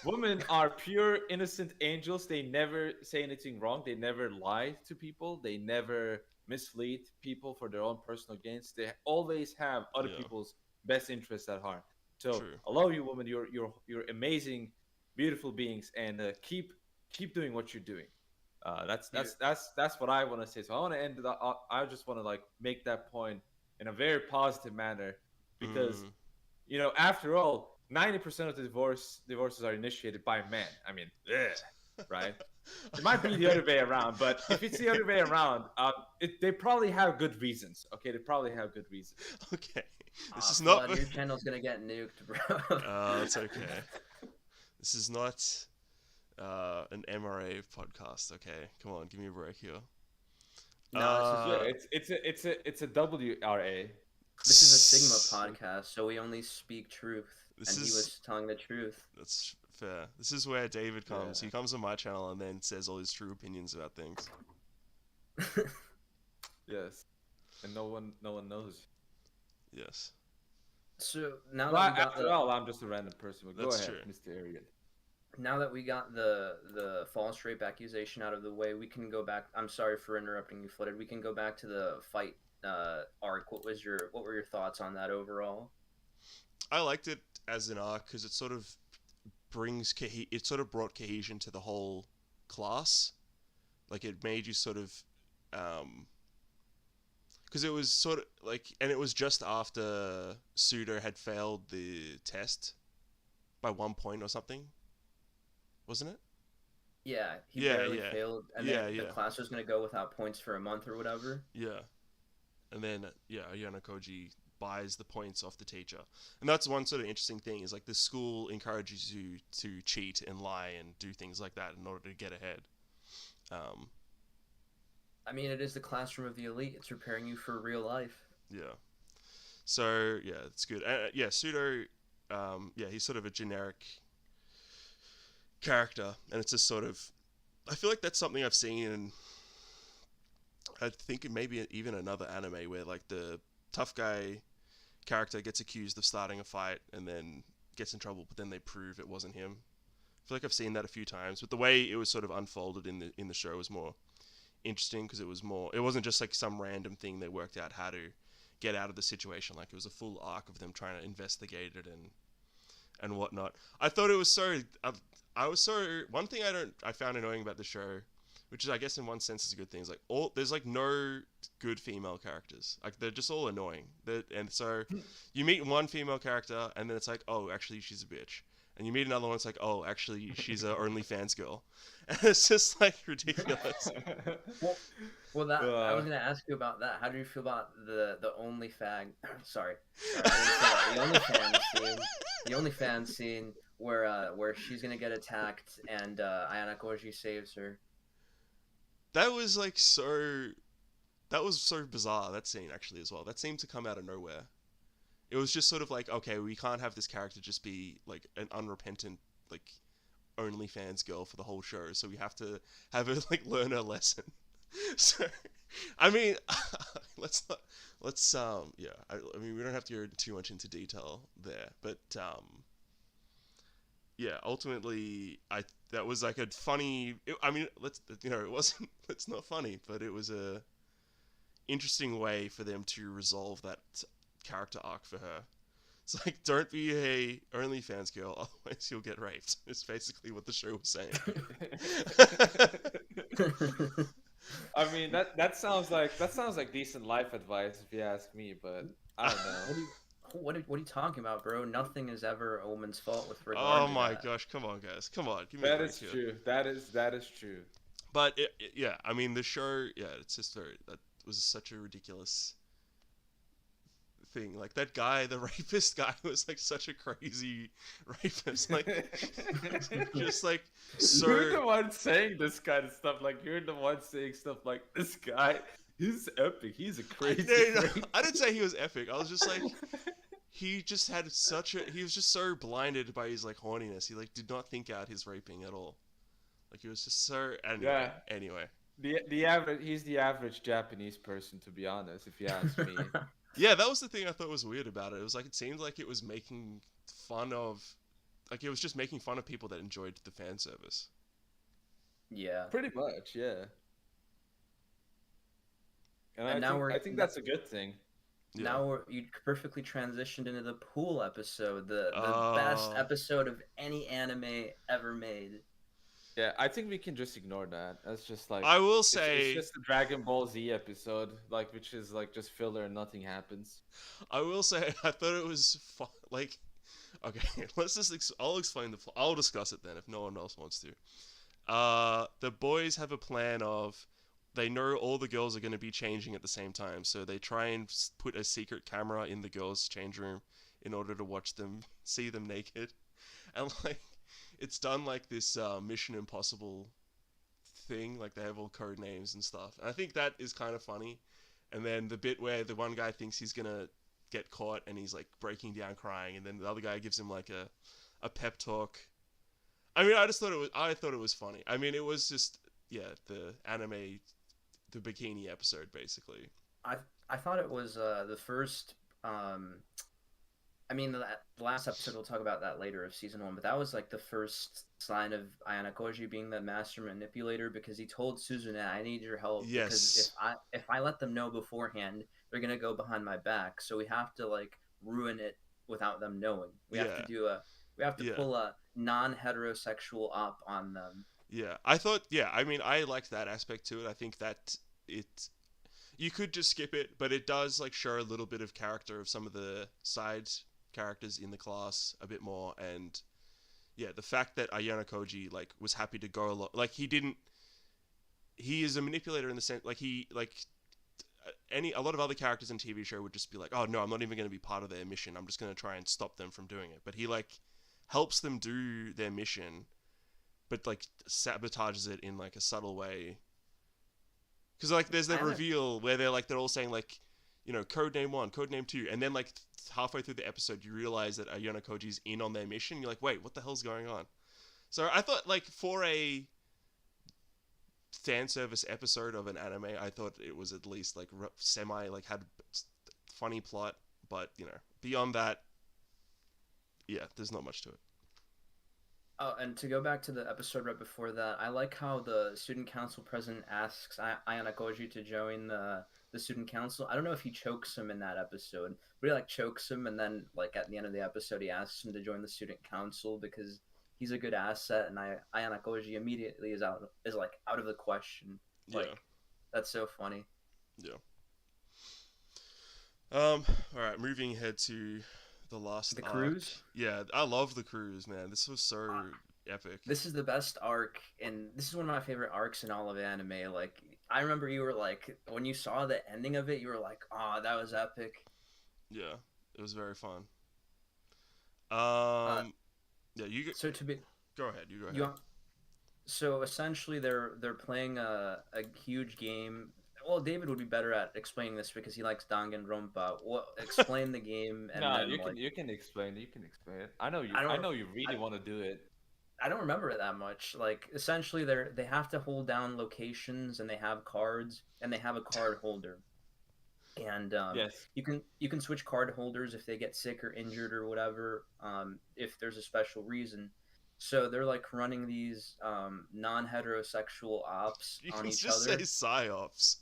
Women are pure innocent angels. They never say anything wrong. They never lie to people. They never mislead people for their own personal gains. They always have other Yeah. people's best interests at heart. So True. I love you, woman. You're amazing, beautiful beings, and keep doing what you're doing. That's what I want to say. So I want to end. I just want to like make that point in a very positive manner because Mm. after all, 90% of the divorces are initiated by men. I mean, right? It might be the other way around, but if it's the other way around, they probably have good reasons. Okay, they probably have good reasons. Okay. This is Flood, not. your channel's gonna get nuked, bro. It's okay. This is not an MRA podcast. Okay, come on, give me a break here. No, Yeah, it's a WRA. this is a Sigma podcast, so we only speak truth, This and he is- was telling the truth. That's fair. This is where David comes. Yeah. He comes on my channel and then says all his true opinions about things. Yes, and no one knows. Yes. So now Well, that we got after the all, I'm just a random person. But go That's ahead, true. Mr. Arian. now that we got the false rape accusation out of the way, we can go back. I'm sorry for interrupting you, Flooded. We can go back to the fight arc. What were your thoughts on that overall? I liked it as an arc because it sort of it sort of brought cohesion to the whole class. Like it made you sort of because it was sort of like, and it was just after Sudo had failed the test by 1 point or something, wasn't it? Yeah, he Yeah, barely yeah. failed, and Yeah, then the yeah. class was gonna go without points for a month or whatever. Yeah. And then, Ayano Koji buys the points off the teacher. And that's one sort of interesting thing is like the school encourages you to cheat and lie and do things like that in order to get ahead. Um, I mean, it is the classroom of the elite. It's preparing you for real life. yeah. So yeah, it's good. Yeah, Pseudo. Yeah, he's sort of a generic character, and it's just sort of. I feel like that's something I've seen in. I think it maybe even another anime where like the tough guy character gets accused of starting a fight and then gets in trouble, but then they prove it wasn't him. I feel like I've seen that a few times, but the way it was sort of unfolded in the show was more interesting because it was more. It wasn't just like some random thing they worked out how to get out of the situation. Like it was a full arc of them trying to investigate it and whatnot. I thought it was so. I was so. One thing I found annoying about the show, which is I guess in one sense is a good thing, is like there's like no good female characters. Like they're just all annoying. And so you meet one female character and then it's like, oh, actually she's a bitch. And you meet another one, it's like, oh, actually she's a OnlyFans girl. And it's just like ridiculous. Well, that I was gonna ask you about that. How do you feel about the sorry, I didn't say that. The OnlyFans scene where she's gonna get attacked and Ayana Koji saves her. That was like so. That was so bizarre. That scene actually as well. That seemed to come out of nowhere. It was just sort of like, okay, we can't have this character just be like an unrepentant like OnlyFans girl for the whole show, so we have to have her like learn her lesson. So, I mean, let's not, yeah. I mean, we don't have to go too much into detail there, but yeah. Ultimately, that was like a funny. I mean, it wasn't. It's not funny, but it was a interesting way for them to resolve that character arc for her. It's like, don't be a OnlyFans girl, otherwise you'll get raped. It's basically what the show was saying. I mean that sounds like decent life advice if you ask me, but I don't know. What are you talking about, bro? Nothing is ever a woman's fault with regard Oh to my that. gosh, come on, guys, come on, give me a That break is here. true. That is true. But yeah, I mean the show, yeah, it's just that was such a ridiculous thing. Like that guy, the rapist guy, was like such a crazy rapist. Like just like You're the so. one saying this kind of stuff. Like you're the one saying stuff like this guy. He's epic. He's a crazy. No, I didn't say he was epic. I was just like, he just had such a. He was just so blinded by his like horniness. He like did not think out his raping at all. Like he was just so. Anyway, Yeah. Anyway. The average. He's the average Japanese person, to be honest. If you ask me. Yeah, that was the thing I thought was weird about it. It was like it seemed like it was making fun of, like it was just making fun of people that enjoyed the fan service. Yeah. Pretty much, yeah. And I think that's a good thing. Yeah. Now you perfectly transitioned into the pool episode, the best episode of any anime ever made. Yeah, I think we can just ignore that. That's just like I will say it's just the Dragon Ball Z episode, like which is like just filler and nothing happens. I will say I thought it was fun. Like, okay, let's just I'll explain the plot. I'll discuss it then if no one else wants to. The boys have a plan of they know all the girls are going to be changing at the same time, so they try and put a secret camera in the girls' change room in order to watch them see them naked, and like it's done like this Mission Impossible thing. Like they have all code names and stuff, and I think that is kind of funny. And then the bit where the one guy thinks he's gonna get caught and he's like breaking down crying, and then the other guy gives him like a pep talk. I mean, I thought it was funny. I mean, it was just the anime, the bikini episode basically. I thought it was the first. I mean, the last episode we'll talk about that later of season 1, but that was like the first sign of Ayana Koji being the master manipulator, because he told Suzune, "I need your help." Yes. Because if I let them know beforehand, they're gonna go behind my back. So we have to like ruin it without them knowing. We have to pull a non-heterosexual op on them. Yeah, I thought. Yeah, I mean, I liked that aspect to it. I think that you could just skip it, but it does like show a little bit of character of some of the side characters in the class a bit more. And yeah, the fact that Ayana Koji like was happy to go along, like he is a manipulator in the sense like a lot of other characters in TV show would just be like, oh no, I'm not even going to be part of their mission, I'm just going to try and stop them from doing it. But he like helps them do their mission but like sabotages it in like a subtle way. Because like there's the I like reveal where they're all saying like, code name 1, code name 2, and then like halfway through the episode you realize that Ayano Koji's in on their mission. You're like, wait, what the hell's going on? So I thought like for a fan service episode of an anime, I thought it was at least like semi like had funny plot, but beyond that, yeah, there's not much to it. Oh, and to go back to the episode right before that, I like how the student council president asks Ayana Koji to join the student council. I don't know if he chokes him in that episode, but he like chokes him, and then like at the end of the episode, he asks him to join the student council because he's a good asset, and Ayana Koji immediately is like out of the question. Like Yeah, that's so funny. yeah. All right, moving ahead to the last The arc. cruise. Yeah, I love the cruise, man. This was so epic. This is the best arc, and this is one of my favorite arcs in all of anime. Like, I remember you were like, when you saw the ending of it, you were like, "Oh, that was epic." Yeah, it was very fun. Uh, Yeah, so to be, go ahead. You go ahead. you, so essentially, they're playing a huge game. Well, David would be better at explaining this because he likes Danganronpa. Well, explain the game, and No, then you like, can explain it. You can explain it. I know you. I I don't, know you really I, want to do it. I don't remember it that much. Like, essentially, they have to hold down locations, and they have cards, and they have a card holder. And Yes. you can switch card holders if they get sick or injured or whatever, if there's a special reason. So they're like running these non-heterosexual ops You on can each just other. say psyops.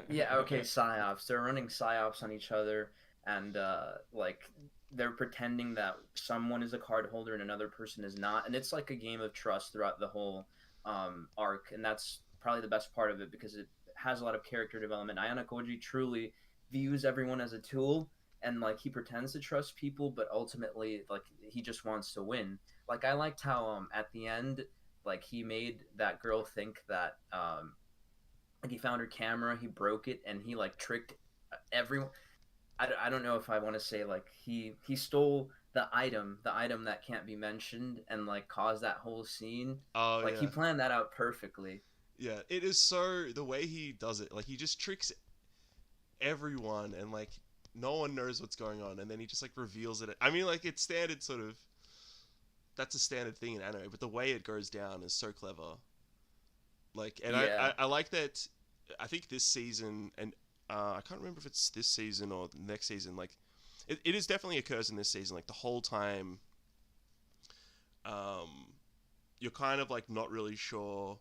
Yeah, okay, psyops. They're running psyops on each other, and like they're pretending that someone is a card holder and another person is not, and it's like a game of trust throughout the whole arc, and that's probably the best part of it because it has a lot of character development. Ayana Koji truly views everyone as a tool, and like he pretends to trust people, but ultimately like he just wants to win. Like I liked how at the end, like he made that girl think that like he found her camera, he broke it, and he like tricked everyone. I don't know if I want to say like he stole the item that can't be mentioned, and like caused that whole scene. Oh Like he yeah, planned that out perfectly. yeah. It is so the way he does it. Like he just tricks everyone, and like no one knows what's going on, and then he just like reveals it. I mean, like it's standard sort of. That's a standard thing in anime, but the way it goes down is so clever. Like, and Yeah, I like that. I think this season, and I can't remember if it's this season or next season. Like, it is definitely occurs in this season. Like the whole time, um, you're kind of like not really sure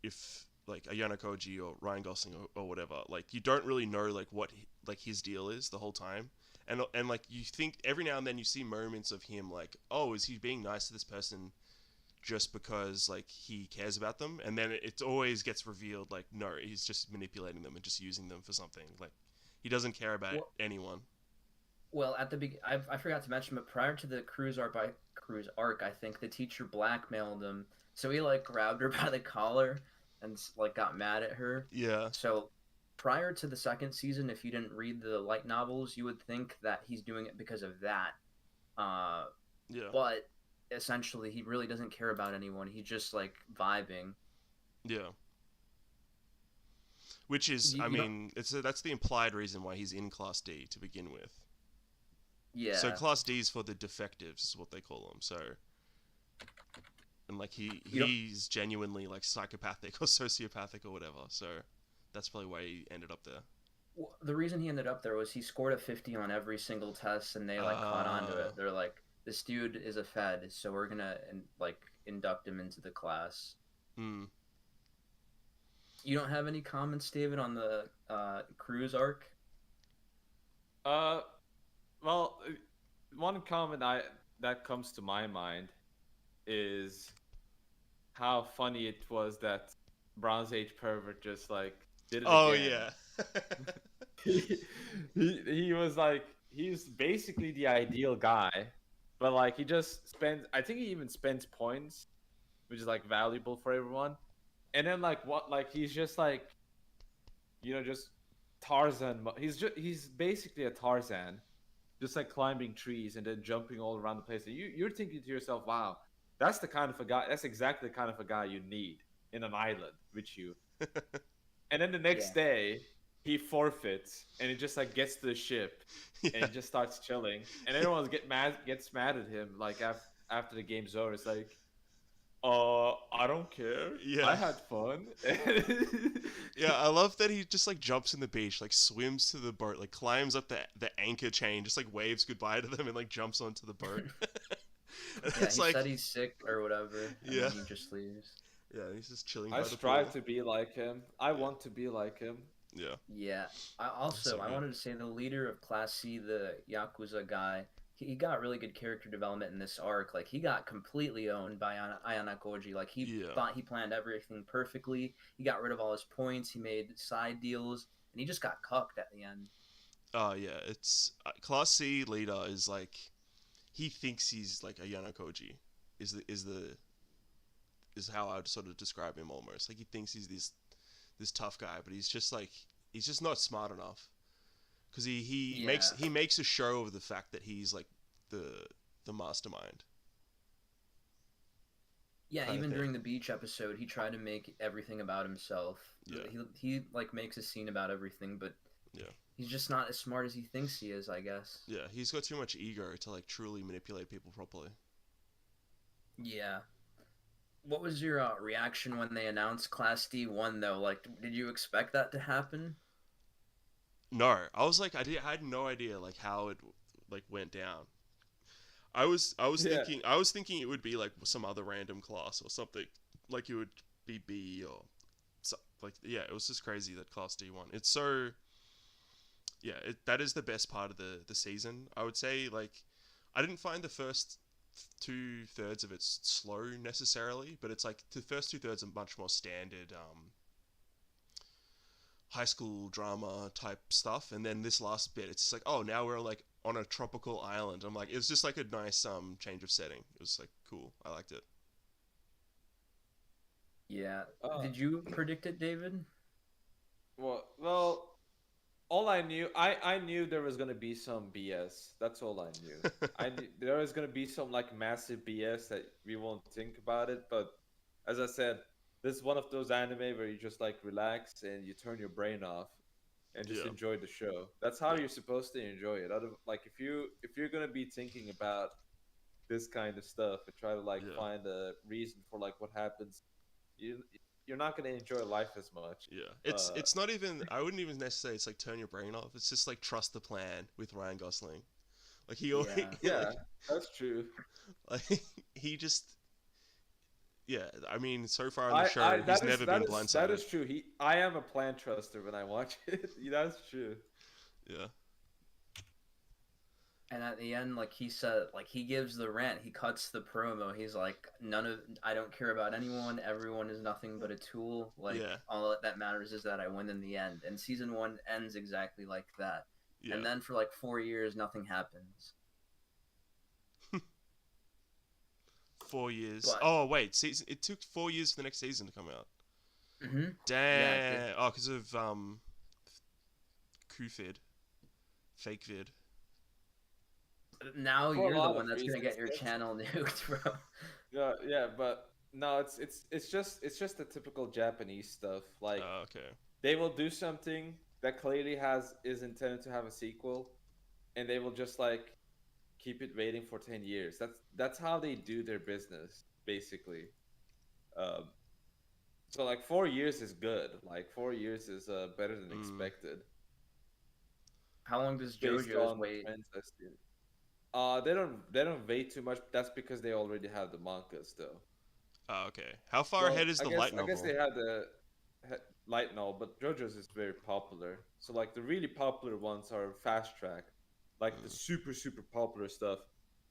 if like Ayana Koji or Ryan Gosling or whatever. Like you don't really know like what like his deal is the whole time. And like you think every now and then you see moments of him like, oh, is he being nice to this person just because like he cares about them? And then it always gets revealed like no, he's just manipulating them and just using them for something. Like he doesn't care about well, anyone. well at the I forgot to mention, but prior to the cruise arc, I think the teacher blackmailed him, so he like grabbed her by the collar and like got mad at her. Yeah, So prior to the second season, if you didn't read the light novels, you would think that he's doing it because of that. Uh, yeah, but essentially, he really doesn't care about anyone. He's just like vibing. yeah. Which is, I You don't. mean, that's the implied reason why he's in Class D to begin with. So Yeah. Class D is for the defectives, is what they call them. So, and like You don't. he's genuinely like psychopathic or sociopathic or whatever. So that's probably why he ended up there. Well, the reason he ended up there was he scored a 50 on every single test, and they like caught on to Uh, it. They're like, this dude is a fed, so we're gonna like induct him into the class. hmm. You don't have any comments, David, on the cruise arc? Uh, well, one comment I that comes to my mind is how funny it was that Bronze Age pervert just like did it Oh again. yeah. he, he was like he's basically the ideal guy, but like he just spends. I think he even spends points, which is like valuable for everyone. And then like what like he's just like just Tarzan. He's basically a Tarzan, just like climbing trees and then jumping all around the place. And you're thinking to yourself, wow, That's the kind of a guy. That's exactly the kind of a guy you need in an island with you. And then the Yeah. next day, he forfeits, and he just like gets to the ship, and Yeah. he just starts chilling, and everyone gets mad at him like after the game's over. It's like, I don't care. I Yeah. had fun. Yeah, I love that he just like jumps in the beach, like swims to the boat, like climbs up the anchor chain, just like waves goodbye to them and like jumps onto the boat. And Yeah, it's he like said he's sick or whatever, and yeah. then he just leaves. Yeah, he's just chilling I by the strive pool. to be like him. I Yeah. want to be like him. Yeah. Yeah. I That's so also I good. wanted to say the leader of Class C, the Yakuza guy, he got really good character development in this arc. Like he got completely owned by Ayana Koji. Like he Yeah. thought he planned everything perfectly. He got rid of all his points. He made side deals, and he just got cucked at the end. Oh yeah, it's Class C leader is like he thinks he's like a Yanakoji is how I'd sort of describe him almost. Like he thinks he's this tough guy, but he's just like he's just not smart enough. Because Yeah. he makes a show of the fact that he's like the the mastermind Yeah, kind of even thing. during the beach episode, he tried to make everything about himself. Yeah, He like makes a scene about everything, but yeah, he's just not as smart as he thinks he is, I guess. yeah. He's got too much ego to like truly manipulate people properly. Yeah. What was your reaction when they announced Class D1 though? Like, did you expect that to happen? No, I was like I had no idea like how it like went down. Yeah. I was thinking it would be like some other random class or something like it would be B or so, like yeah. It was just crazy that Class D1. It's so yeah, that is the best part of the season. I would say like I didn't find the first 2/3 of it slow necessarily, but it's like the first 2/3 are much more standard high school drama type stuff, and then this last bit, it's just like oh now we're like on a tropical island. I'm like it was just like a nice change of setting. It was like cool. I liked it. Yeah. Uh, Did you predict it, David? well, all I knew, I knew there was gonna be some BS. That's all I knew. I knew there was gonna be some like massive BS that we won't think about it. But as I said, this is one of those anime where you just like relax and you turn your brain off and just Yeah, enjoy the show. That's how yeah, you're supposed to enjoy it. Like if you're gonna be thinking about this kind of stuff and try to like yeah, find a reason for like what happens, you you're not gonna enjoy life as much. yeah. Uh, It's not even. I wouldn't even necessarily. It's like turn your brain off. It's just like trust the plan with Ryan Gosling. Like he always Yeah. yeah, that's true. like he just yeah. I mean, so far in the show, I he's never been that blindsided. is true. I am a plan truster when I watch it. That's true. Yeah, And at the end, like he said, like he gives the rant, he cuts the promo. He's like, I don't care about anyone. Everyone is nothing but a tool. Like yeah, all that matters is that I win in the end. And season one ends exactly like that. yeah. And then for like 4 years, nothing happens. 4 years. But Oh wait, season. It took 4 years for the next season to come out. yeah, it did. Damn. Oh, because of Kufid, fake vid. Now For a you're the lot of one that's gonna reasons. get your channel nuked, bro. Yeah, yeah, but no, it's just the typical Japanese stuff. Like Okay. they will do something that clearly has is intended to have a sequel, and they will just like keep it waiting for 10 years. That's how they do their business, basically. Um, so like 4 years is good. Like 4 years is better than Mm, expected How long does based JoJo's on the wait? trends I see. They don't wait too much. That's because they already have the manga still. oh, okay. How far Well, ahead is the light I guess novel? they had the light novel, but JoJo's is very popular. So like the really popular ones are fast track, like the Mm, super popular stuff.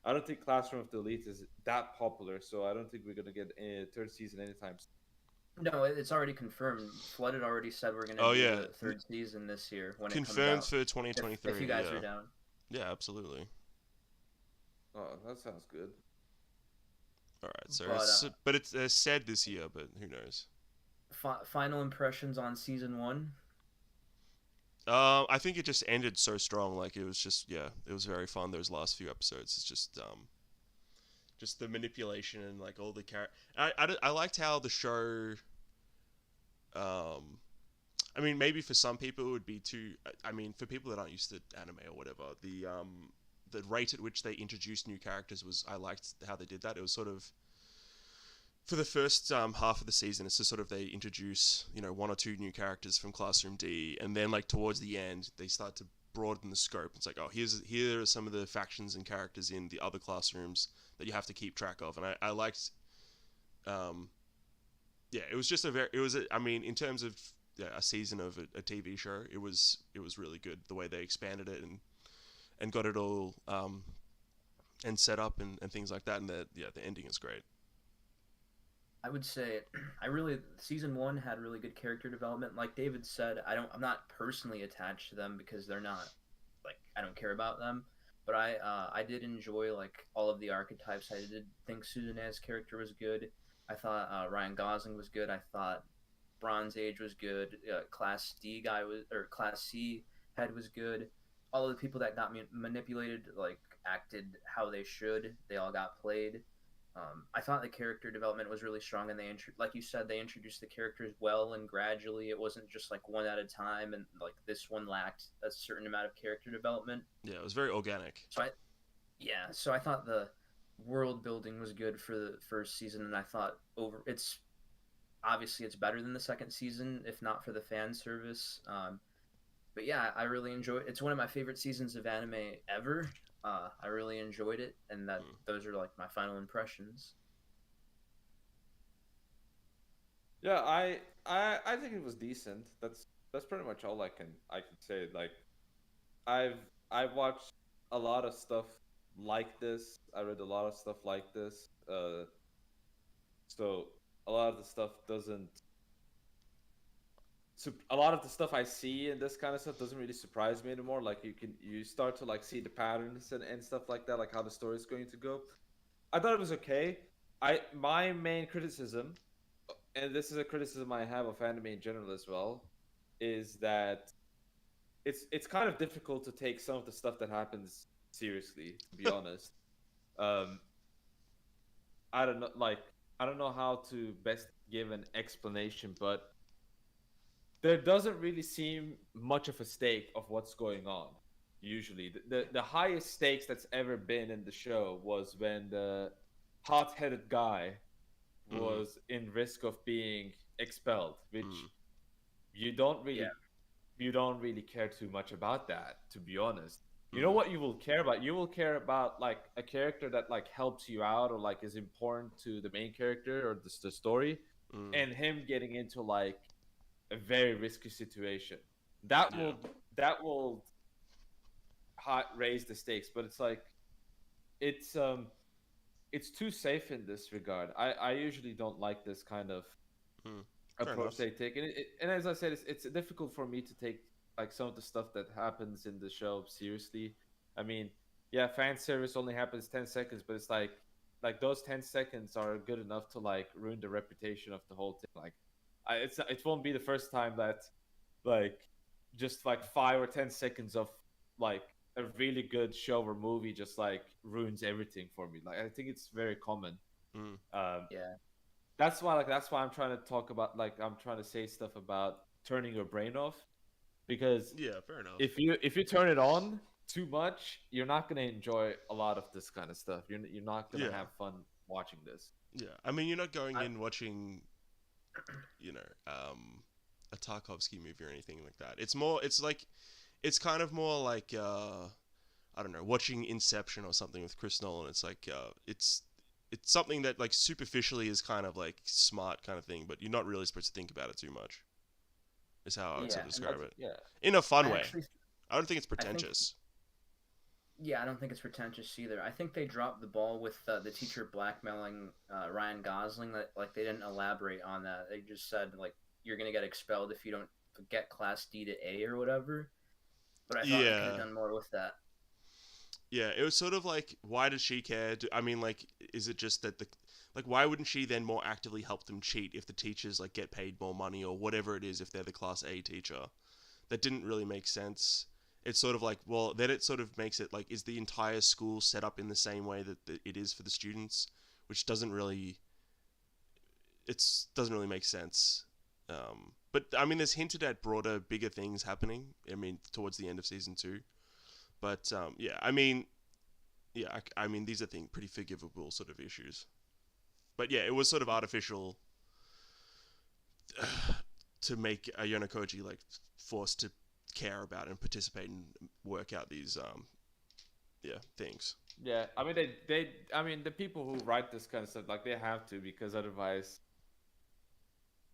I don't think Classroom of the Elite is that popular, so I don't think we're gonna get a third season anytime soon. No, it's already confirmed. Flooded already said we're gonna oh do yeah, the third season this year when it comes confirmed out. for If you 2023. guys Yeah, are down. yeah, absolutely. Oh, that sounds good. All right. So, But but it's said this year, but who knows? final impressions on season one. I think it just ended so strong. Like it was just yeah, it was very fun. Those last few episodes. It's just just the manipulation and like all the I liked how the show. Um, I mean, maybe for some people it would be too. I mean, for people that aren't used to anime or whatever, the rate at which they introduced new characters was I liked how they did that. It was sort of for the first half of the season, it's just sort of they introduce one or two new characters from Classroom D, and then like towards the end they start to broaden the scope. It's like, oh, here are some of the factions and characters in the other classrooms that you have to keep track of, and I liked. Um, yeah, it was just a very. It was. I mean, in terms of a season of a TV show, it was really good the way they expanded it and got it all and set up and things like that. And the ending is great. I would say season one had really good character development. Like David said, I'm not personally attached to them because they're not like I don't care about them. But I did enjoy like all of the archetypes. I did think Susanna's character was good. I thought Ryan Gosling was good. I thought Bronze Age was good. Class D guy was or Class C head was good. All of the people that got manipulated like acted how they should. They all got played. I thought the character development was really strong, and like you said, they introduced the characters well and gradually. It wasn't just like one at a time, and like this one lacked a certain amount of character development. Yeah, it was very organic. So I thought the world building was good for the first season, and I thought it's obviously it's better than the second season, if not for the fan service. But yeah, I really enjoyed. It's one of my favorite seasons of anime ever. I really enjoyed it, and those are like my final impressions. Yeah, I think it was decent. That's pretty much all I can say. Like I've I've watched a lot of stuff like this. I read a lot of stuff like this. So a lot of the stuff doesn't. So a lot of the stuff I see and this kind of stuff doesn't really surprise me anymore. Like you start to like see the patterns and stuff like that, like how the story's going to go. I thought it was okay. My main criticism, and this is a criticism I have of anime in general as well, is that it's kind of difficult to take some of the stuff that happens seriously, to be honest. Um, I don't know, like I don't know how to best give an explanation, but there doesn't really seem much of a stake of what's going on. Usually, the highest stakes that's ever been in the show was when the hot-headed guy Mm-hmm. was in risk of being expelled, Mm-hmm. which you don't Yeah, really you don't really care too much about that, to be honest. You know Mm-hmm. what you will care about? You will care about like a character that like helps you out or like is important to the main character or the story, Mm-hmm. and him getting into like a very risky situation. That Yeah. will raise the stakes, but it's like it's um it's too safe in this regard. I usually don't like this kind of Mm. Fair approach enough. they take, and as I said, it's difficult for me to take like some of the stuff that happens in the show seriously. I mean, yeah, fan service only happens 10 seconds, but it's like those 10 seconds are good enough to like ruin the reputation of the whole thing. Like, it won't be the first time that like just like 5 or 10 seconds of like a really good show or movie just like ruins everything for me. Like I think it's very common. Mm. Um, yeah, that's why I'm trying to talk about like I'm trying to say stuff about turning your brain off because Yeah, fair enough. if you turn it on too much, you're not gonna enjoy a lot of this kind of stuff. You're not gonna Yeah. have fun watching this. Yeah. I mean, you're not going I, in watching, a Tarkovsky movie or anything like that. It's kind of more like, I don't know, watching Inception or something with Chris Nolan. It's like, it's something that like superficially is kind of like smart kind of thing, but you're not really supposed to think about it too much. Is how I would sort yeah, of and describe it. Yeah. In a fun I way. actually I don't think it's I think pretentious. yeah, I don't think it's pretentious either. I think they dropped the ball with the teacher blackmailing Ryan Gosling. That like they didn't elaborate on that. They just said like you're gonna get expelled if you don't get Class D to A or whatever. But I thought they could have Yeah. done more with that. Yeah, it was sort of like, why does she care? I mean, like, is it just that like, why wouldn't she then more actively help them cheat if the teachers like get paid more money or whatever it is if they're the class A teacher? That didn't really make sense. it's sort of like, well, then it sort of makes it like, is the entire school set up in the same way that it is for the students, which doesn't really make sense. But I mean, there's hinted at broader, bigger things happening. I mean, towards the end of season 2. But yeah, I mean, I mean, these are pretty forgivable sort of issues. But yeah, it was sort of artificial to make a Yonakoji like forced to care about and participate and work out these things. Yeah, I mean I mean the people who write this kind of stuff like they have to because otherwise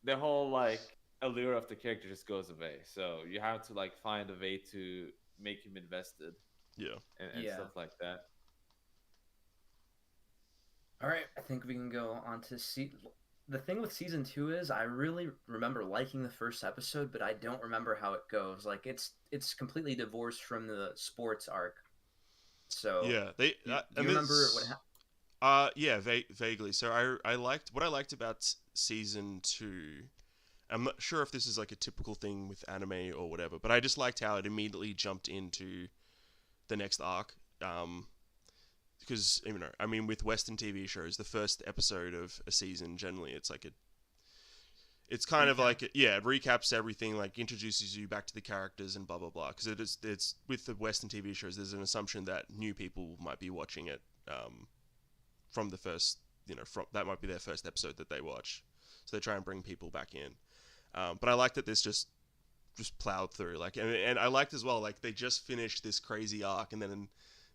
the whole like allure of the character just goes away. So you have to like find a way to make him invested Yeah. and Yeah. stuff like that. All right, I think we can go on to see. The thing with season 2 is I really remember liking the first episode, but I don't remember how it goes. Like it's completely divorced from the sports arc. So Yeah, they do you and remember what this happened? yeah, vaguely. So I liked what I liked about season 2. I'm not sure if this is like a typical thing with anime or whatever, but I just liked how it immediately jumped into the next arc. Because I mean, with Western TV shows, the first episode of a season generally it's kind of Recap. like, yeah, it recaps everything, like introduces you back to the characters and blah blah blah. Because it's with the Western TV shows, there's an assumption that new people might be watching it from the first, from that might be their first episode that they watch, so they try and bring people back in. But I like that this just plowed through, like, and I liked as well, like they just finished this crazy arc, and then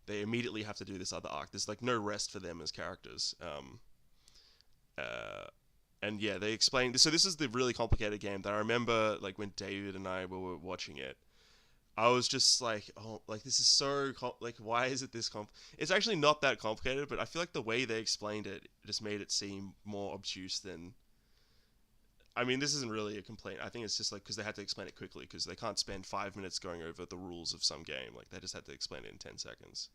they immediately have to do this other arc. There's like no rest for them as characters. Uh, and yeah, they explained. So this is the really complicated game that I remember, like when David and I were watching it. I was just like, oh, like this is so like, why is it this It's actually not that complicated, but I feel like the way they explained it just made it seem more obtuse than. I mean, this isn't really a complaint. I think it's just like because they had to explain it quickly because they can't spend 5 minutes going over the rules of some game. Like they just had to explain it in 10 seconds.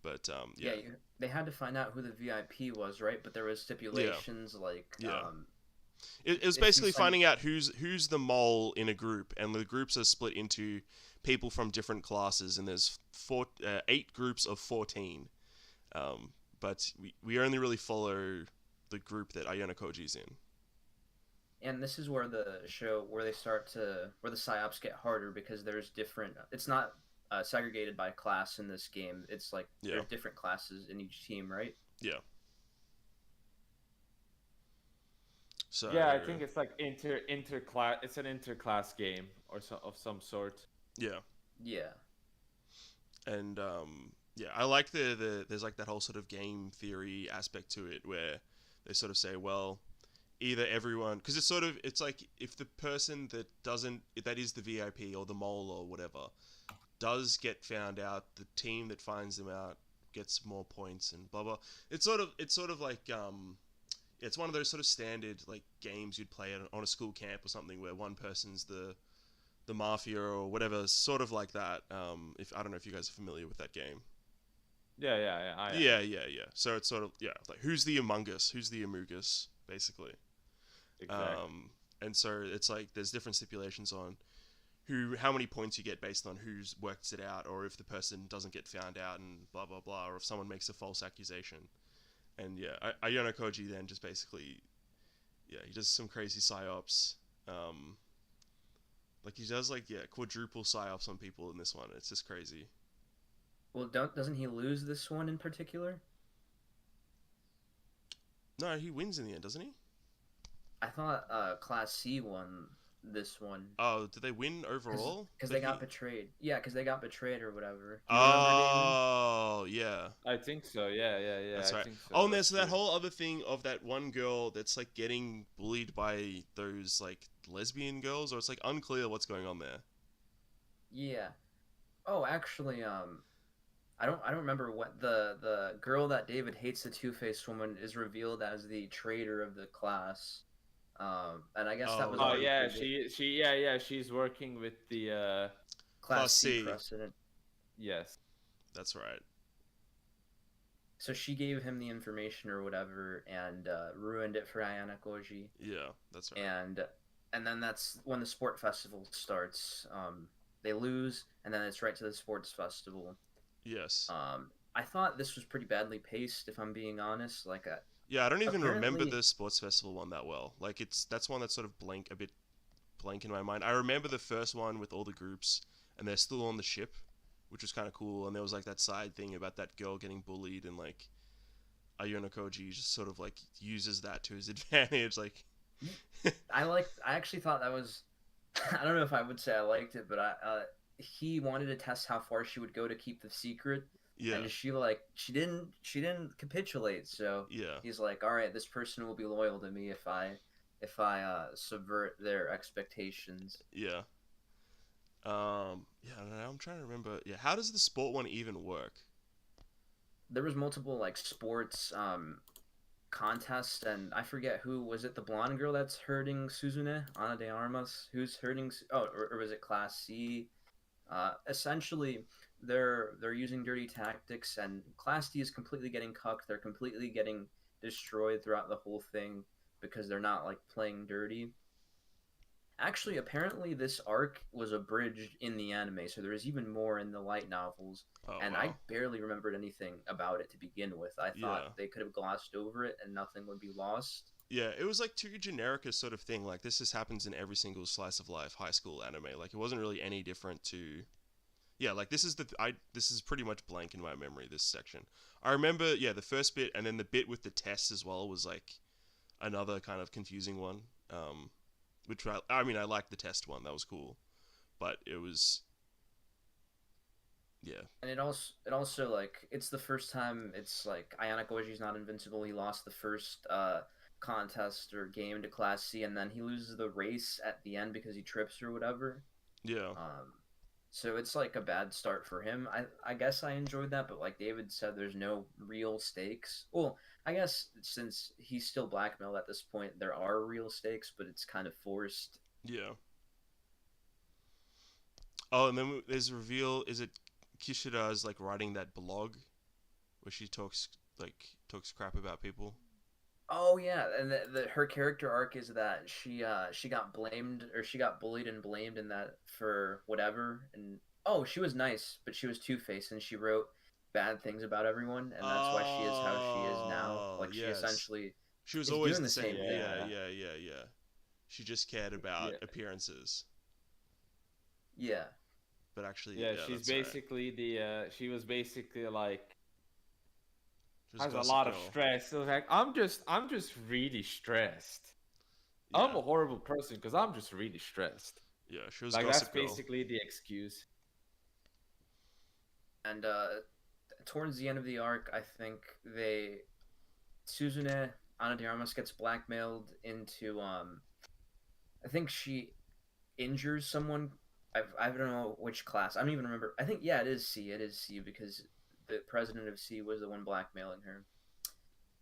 But Yeah, yeah, they had to find out who the VIP was, right? But there was stipulations like yeah. It was if you basically find finding out who's the mole in a group, and the groups are split into people from different classes, and there's 8 groups of 14. But we only really follow the group that Ayana Koji's in. and this is where the show where they start to where the psyops get harder because there's different. It's not segregated by class in this game. It's like Yeah. there's different classes in each team, right? Yeah. So Yeah, I think it's like interclass. It's an interclass game or of some sort. yeah, Yeah. and yeah, I like there's like that whole sort of game theory aspect to it where they sort of say, well, either everyone, because it's like if the person that is the VIP or the mole or whatever does get found out, the team that finds them out gets more points and blah blah. It's sort of like it's one of those sort of standard like games you'd play on a school camp or something where one person's the mafia or whatever, sort of like that. If I don't know if you guys are familiar with that game. Yeah. Yeah. So it's sort of, yeah, like who's the Among Us, who's the Amogus, basically. Exactly. And so it's like there's different stipulations on how many points you get based on who's works it out, or if the person doesn't get found out and blah blah blah, or if someone makes a false accusation. And yeah, Ayano Koji then just basically, yeah, he does some crazy psyops. Like he does like, yeah, quadruple psyops on people in this one. It's just crazy. Well, doesn't he lose this one in particular? No, he wins in the end, doesn't he? I thought Class C won this one Oh, did they win overall? because But they got betrayed. Yeah, because they got betrayed or whatever. Do you remember, Oh, yeah. I think so. Yeah. That's I right. think so. Oh, and there's That's that true. whole other thing of that one girl that's like getting bullied by those like lesbian girls, or it's like unclear what's going on there. Yeah. Oh, actually, I don't remember what the girl that David hates, the Two-Faced woman, is revealed as the traitor of the class. And I guess that was Oh, Oh already yeah, predicted. she's working with the Class C C. precedent. yes. That's right. So she gave him the information or whatever and ruined it for Ayana Koji. Yeah, that's right. And then that's when the sport festival starts. they lose, and then it's right to the sports festival. Yes. I thought this was pretty badly paced, if I'm being honest. Like, Yeah, I don't even remember apparently, the sports festival one that well. Like that's one that's sort of a bit blank in my mind. I remember the first one with all the groups, and they're still on the ship, which was kind of cool. And there was like that side thing about that girl getting bullied, and like Ayano Koji just sort of like uses that to his advantage. Like, I actually thought that was. I don't know if I would say I liked it, but he wanted to test how far she would go to keep the secret, yeah, and she didn't capitulate. So yeah, he's like, all right, this person will be loyal to me if I subvert their expectations. yeah. Yeah. I don't know, I'm trying to remember. Yeah, how does the sport one even work? There was multiple like sports contests, and I forget who was it. The blonde girl that's hurting Suzune, Ana de Armas, who's hurting? Oh, or was it Class C? Essentially, they're using dirty tactics, and Class D is completely getting cucked. They're completely getting destroyed throughout the whole thing because they're not like playing dirty. Actually, apparently, this arc was abridged in the anime, so there is even more in the light novels. Oh And I wow. barely remembered anything about it to begin with. I thought Yeah. they could have glossed over it and nothing would be lost. Yeah, it was like too generic a sort of thing. Like this just happens in every single slice of life high school anime. Like it wasn't really any different to. Yeah, like this is pretty much blank in my memory. This section, I remember. Yeah, the first bit and then the bit with the tests as well was like another kind of confusing one. Which I mean I liked the test one. That was cool, but it was yeah, And it also like it's the first time it's like Ayana Goji's not invincible. He lost the first contest or game to Class C, and then he loses the race at the end because he trips or whatever. yeah, Um, so it's like a bad start for him. I guess I enjoyed that, but like David said, there's no real stakes. Well, I guess since he's still blackmailed at this point, there are real stakes, but it's kind of forced. yeah. Oh, and then there's a reveal. Is it Kishira's like writing that blog where she talks crap about people? Oh yeah, and her character arc is that she got blamed or she got bullied and blamed in that for whatever, and oh she was nice but she was two-faced and she wrote bad things about everyone, and that's why she is how she is now. Oh, Like she yes. essentially She was is always doing the the same. same thing. Yeah, Yeah, yeah, yeah, yeah. She just cared about yeah, appearances, Yeah, but actually, yeah. yeah, She's that's right. basically the. She was basically like She was has a Gossip lot of Girl. stress. So like, I'm just really stressed. I'm Yeah, a horrible person because I'm just really stressed. yeah. She was Like that's Gossip Girl. basically the excuse. and towards the end of the arc, I think they Suzune Ana de Armas gets blackmailed into I think she injures someone. I don't know which class. I don't even remember. I think yeah, it is C. It is C because the president of C was the one blackmailing her,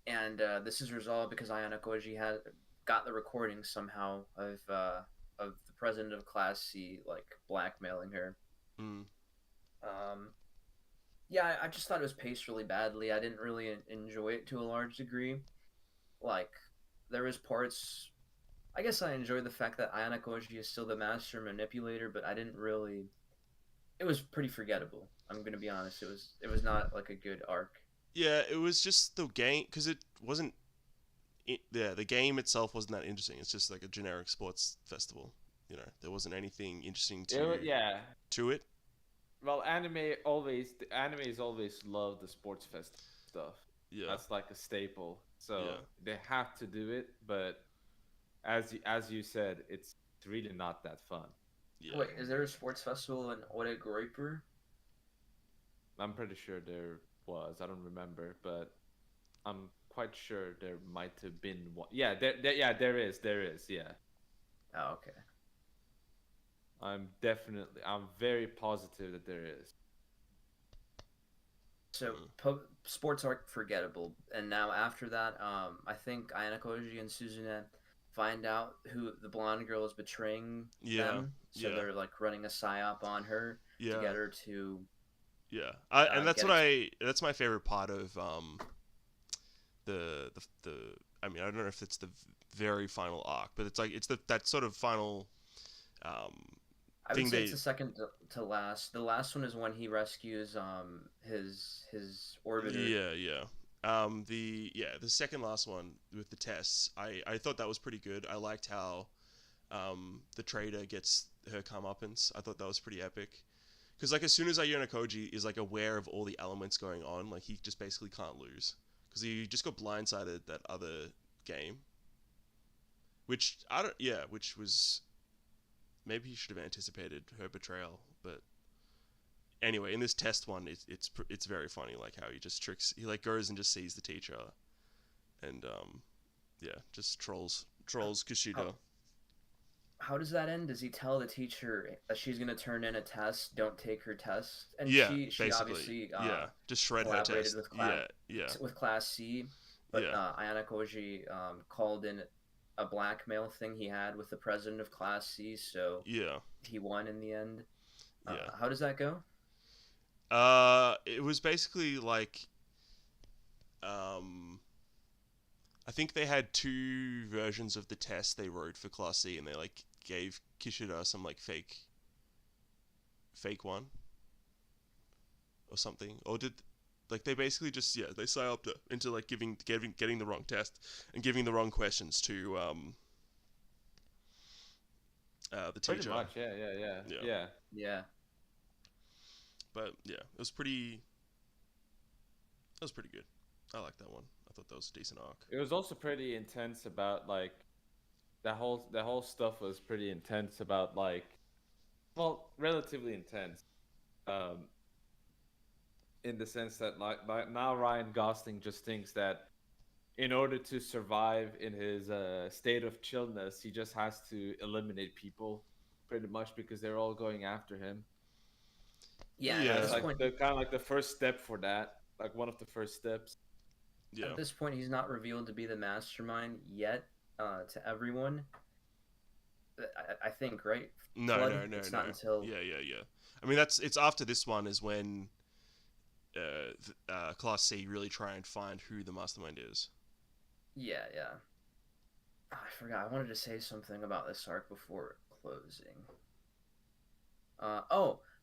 and this is resolved because Ayana Koji had got the recording somehow of the president of Class C like blackmailing her. Mm. Um, yeah, I just thought it was paced really badly. I didn't really enjoy it to a large degree. Like there was parts. I guess I enjoyed the fact that Ayana Koji is still the master manipulator, but I didn't really. It was pretty forgettable. I'm gonna be honest. It was not like a good arc. Yeah, it was just the game because it wasn't. Yeah, the game itself wasn't that interesting. It's just like a generic sports festival. You know, there wasn't anything interesting Yeah. to it. Well, the animes always love the sports fest stuff. Yeah, That's like a staple. So yeah, they have to do it, but as you said, it's really not that fun. yeah. Wait, is there a sports festival in Ore Groiper? I'm pretty sure there was. I don't remember, but I'm quite sure there might have been one. Yeah, yeah, there is. There is. Yeah. Oh, okay. I'm very positive that there is. So Mm. sports arc forgettable, and now after that, I think Ayana Koji and Suzune find out who the blonde girl is betraying Yeah, them. So yeah, they're like running a psyop on her to yeah, get her to yeah. And that's get what I. That's my favorite part of the. I mean, I don't know if it's the very final arc, but it's like it's that sort of final um I would thing say it's they the second to last. The last one is when he rescues his orbiter. yeah. The second last one with the tests, I thought that was pretty good. I liked how the trader gets her comeuppance. I thought that was pretty epic. Because like as soon as Ayano Koji is like aware of all the elements going on, like he just basically can't lose. Because he just got blindsided that other game, which I don't. Yeah, which was maybe he should have anticipated her betrayal. But anyway, in this test one, it's very funny, like how he just tricks. He like goes and just sees the teacher, and yeah, just trolls How, Kushida. how does that end? Does he tell the teacher that she's gonna turn in a test? Don't take her test, and Yeah, she basically. obviously Yeah, just shred her collaborated test. with Yeah, Class C, but yeah, Ayana Koji called in a blackmail thing he had with the president of Class C, so yeah, he won in the end. yeah. How does that go? It was basically like, um, I think they had two versions of the test they wrote for Class C, and they like gave Kishida some like fake one or something, or did like they basically just they psyoped it into like getting the wrong test and giving the wrong questions to the Pretty teacher. much, yeah, yeah, yeah, Yeah, yeah. Yeah. but yeah, that was pretty good. I like that one. I thought that was a decent arc. It was also pretty intense about like that whole stuff was pretty intense about like, well, relatively intense. Um, in the sense that like now Ryan Gosling just thinks that in order to survive in his state of chillness, he just has to eliminate people, pretty much because they're all going after him. Yeah, and And at Yeah, it's this like point, the kind of like the first step for that, like one of the first steps. yeah. he's not revealed to be the mastermind yet to everyone. I think, right? No, Flood. no, no, It's no. not until Yeah. I mean, it's after this one is when Class C really try and find who the mastermind is. yeah. Oh, I forgot. I wanted to say something about this arc before closing.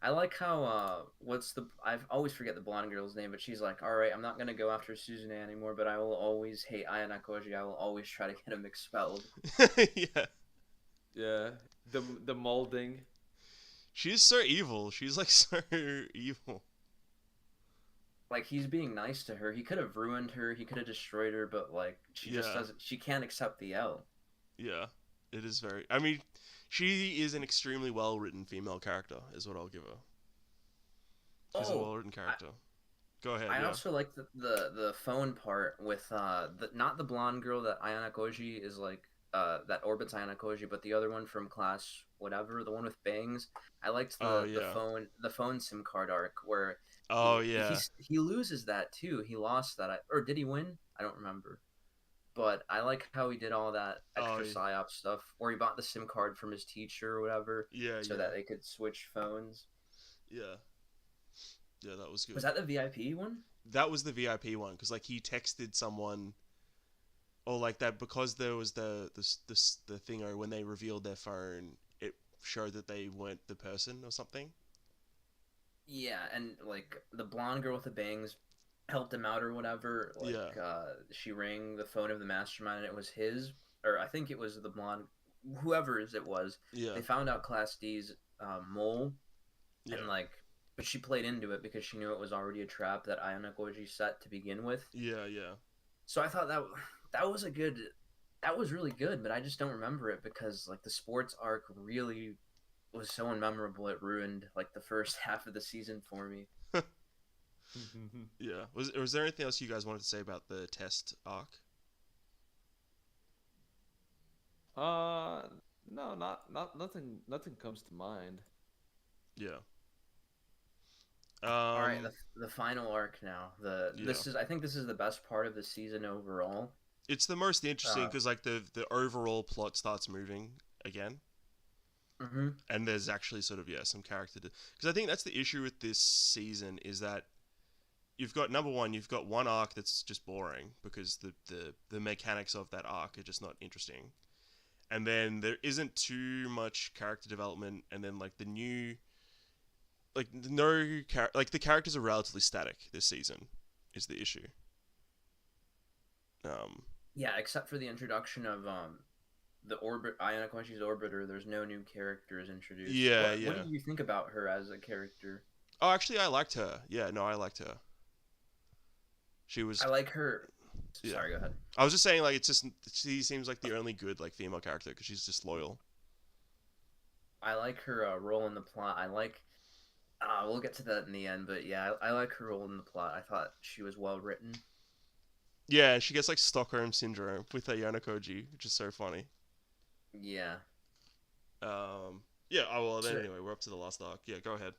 I like how what's the I always forget the blonde girl's name, but she's like, "All right, I'm not gonna go after Suzune anymore, but I will always hate Ayana Koji. I will always try to get him expelled." Yeah, Yeah, the molding. she's so evil. She's like so evil. Like he's being nice to her. He could have ruined her. He could have destroyed her, but like she just Yeah, doesn't. She can't accept the L. yeah. It is very. I mean, she is an extremely well written female character. Is what I'll give her. She's a Oh, well written character. Go ahead. I Yeah. also like the phone part with not the blonde girl that Ayana Koji is like that orbits Ayana Koji, but the other one from class whatever, the one with bangs. I liked Oh the yeah. phone SIM card arc where Oh yeah. he loses that too. He lost that, or did he win? I don't remember. But I like how he did all that Oh extra psyop stuff, or he bought the SIM card from his teacher or whatever, yeah. so that they could switch phones. Yeah. Yeah. That was Was good. that the VIP one? That was the VIP one because like he texted someone or like that because there was the thing or when they revealed their phone it showed that they weren't the person or something. Yeah, and like the blonde girl with the bangs helped him out or whatever. Yeah. Like she rang the phone of the mastermind and it was his, or I think it was the blonde, whoever's it was. Yeah. They found out Class D's mole, Yeah. and like, but she played into it because she knew it was already a trap that Ayana Koji set to begin with. Yeah. So I thought that was a good, that was really good, but I just don't remember it because like the sports arc really was so unmemorable. It ruined like the first half of the season for me. Yeah. Was there anything else you guys wanted to say about the test arc? uh, no, nothing. Nothing comes to mind. Yeah. All right, Um. the final arc now. Yeah. This is, I think this is the best part of the season overall. It's the most interesting Uh, because like the overall plot starts moving again, hmm and there's actually sort of some character because I think that's the issue with this season is that you've got number one, you've got one arc that's just boring because the mechanics of that arc are just not interesting. and then there isn't too much character development, and then like the new, like no like the characters are relatively static this season, is the issue. Um, Yeah, except for the introduction of the orbit Ayana Koishi's orbiter, there's no new characters introduced. yeah, What yeah. do you think about her as a character? Oh, actually, I liked her. Yeah, no, I liked her. She was, I like her. yeah. Sorry, go ahead. I was just saying, like, it's just she seems like the only good like female character because she's just loyal. I like her role in the plot. I like. We'll get to that in the end, but yeah, I like her role in the plot. I thought she was well written. Yeah, and she gets like Stockholm syndrome with Ayana Koji, which is so funny. Yeah. Yeah. Oh well. Then So, anyway, we're up to the last arc. Yeah, go ahead.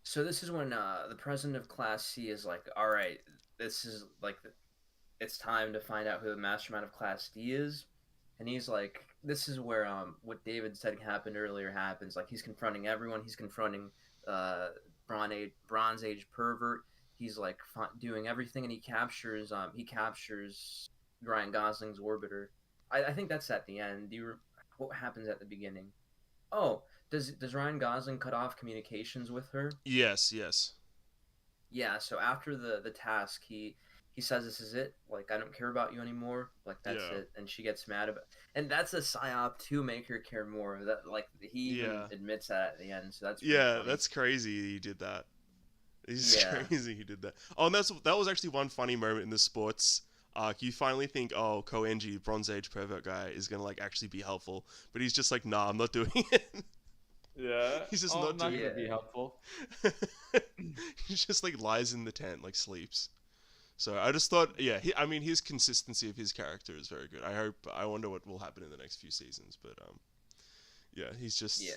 so this is when the president of Class C is like, "All right, this is like, it's time to find out who the mastermind of Class D is." And he's like, "This is where what David said happened earlier happens. Like he's confronting everyone. He's confronting uh Bronze Age pervert. He's like doing everything, and he captures Ryan Gosling's orbiter. I think that's at the end. What happens at the beginning? Oh, does Ryan Gosling cut off communications with her? Yes, yes. Yeah. So after the task, he says, "This is it. Like I don't care about you anymore. Like that's Yeah. it." And she gets mad about. And that's a psyop to make her care more. That like he even Yeah. admits that at the end. So that's pretty Yeah, funny. that's crazy he did that. It's Yeah. crazy he did that. Oh, and that was actually one funny moment in the sports arc. You finally think, oh, Koenji, Bronze Age pervert guy, is gonna like actually be helpful, but he's just like, nah, I'm not doing it. Yeah. He's just I'm not not doing gonna be it. helpful. He just like lies in the tent, like sleeps. So I just thought, yeah, I mean, his consistency of his character is very good. I wonder what will happen in the next few seasons, but yeah, he's just Yeah.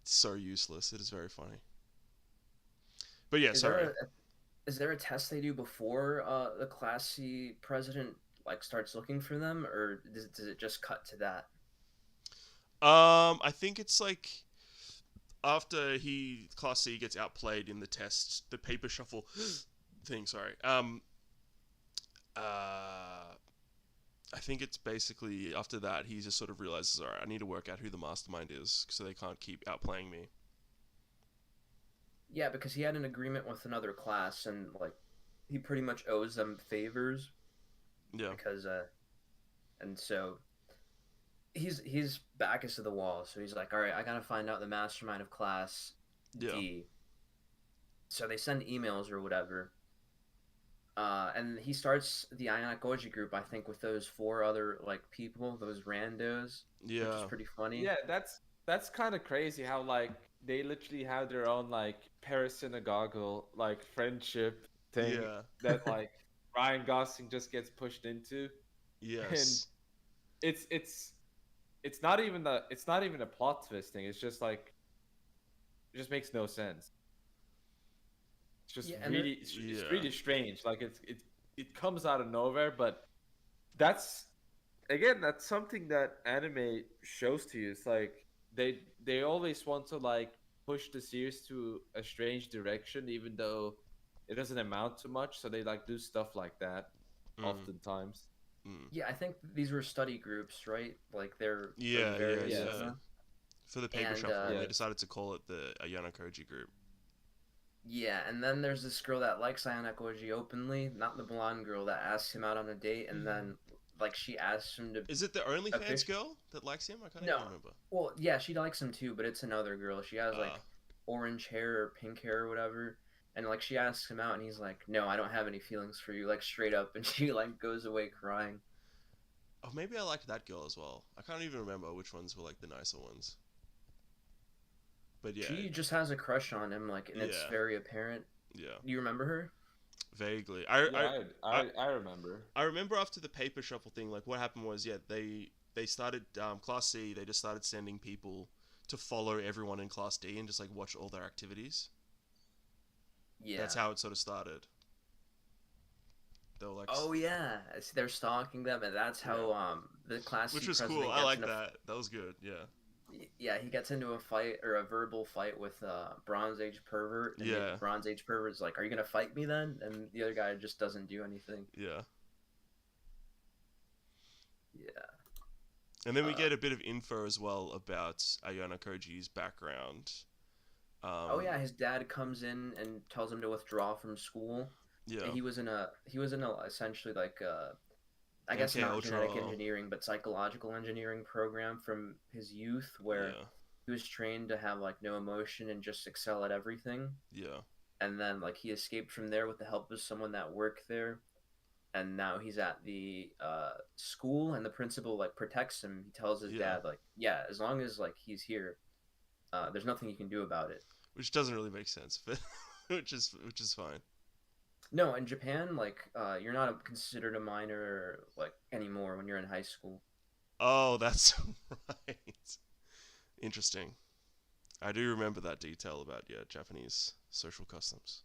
so useless. It is very funny. But yeah, Is sorry. there is there a test they do before the Class C president like starts looking for them, or does it just cut to that? I think it's like after Class C gets outplayed in the test, the paper shuffle thing. Sorry. I think it's basically after that he just sort of realizes, all right, I need to work out who the mastermind is, so they can't keep outplaying me. Yeah, because he had an agreement with another class, and like he pretty much owes them favors Yeah. because and so he's back is to the wall. So he's like, all right, I gotta find out the mastermind of Class Yeah. D. So they send emails or whatever. And he starts the Ayana Goji group, I think, with those four other like people, those randos, which is Yeah. pretty funny. Yeah, that's kind of crazy how like they literally have their own like parasynagogal like friendship thing Yeah. that like Ryan Gosling just gets pushed into, and Yes. it's not even a plot twist thing. It's just like it just makes no sense. It's just Yeah, and really it's really strange. Like it comes out of nowhere, but that's again that's something that anime shows to you. It's like they always want to like push the series to a strange direction, even though it doesn't amount to much. So they like do stuff like that oftentimes. Mm. Yeah, I think these were study groups, right? Like they're Yeah, for the various, yeah. For the paper And, shuffle, Yeah. they decided to call it the Ayana Koji group. Yeah, and then there's this girl that likes Ayana Koji openly, not the blonde girl that asks him out on a date, and then like she asks him to. Is it the OnlyFans Okay. girl that likes him? I can't No. even remember. Well, yeah, she likes him too, but it's another girl. She has like Ah. orange hair or pink hair or whatever, and like she asks him out, and he's like, "No, I don't have any feelings for you," like straight up, and she like goes away crying. Oh, maybe I liked that girl as well. I can't even remember which ones were like the nicer ones. But yeah, She just has a crush on him, like, and it's Yeah. very apparent. yeah, Do you remember her? vaguely. I remember. I remember after the paper shuffle thing, like what happened was, yeah, they started Class C. They just started sending people to follow everyone in Class D and just like watch all their activities. Yeah. That's how it sort of started. They were like, Oh yeah, they're stalking them, and that's how the Class which C was president cool. I gets like in a that. That was good. Yeah. Yeah, he gets into a fight or a verbal fight with Bronze Age pervert. And Yeah. the Bronze Age pervert's like, "Are you gonna fight me then?" And the other guy just doesn't do anything. Yeah. Yeah. And then we Uh, get a bit of info as well about Ayano Koji's background. oh yeah, Um, his dad comes in and tells him to withdraw from school. And yeah, he was in a essentially like I guess MK not genetic Ultra. engineering, but psychological engineering program from his youth where Yeah, he was trained to have like no emotion and just excel at everything. yeah, And then like he escaped from there with the help of someone that worked there. And now he's at the school, and the principal like protects him. He tells his yeah. dad like, yeah, as long as like he's here, there's nothing you can do about it. Which doesn't really make sense, but which is fine. No, in Japan, like you're not considered a minor like anymore when you're in high school. Oh, that's right. Interesting. I do remember that detail about Japanese social customs.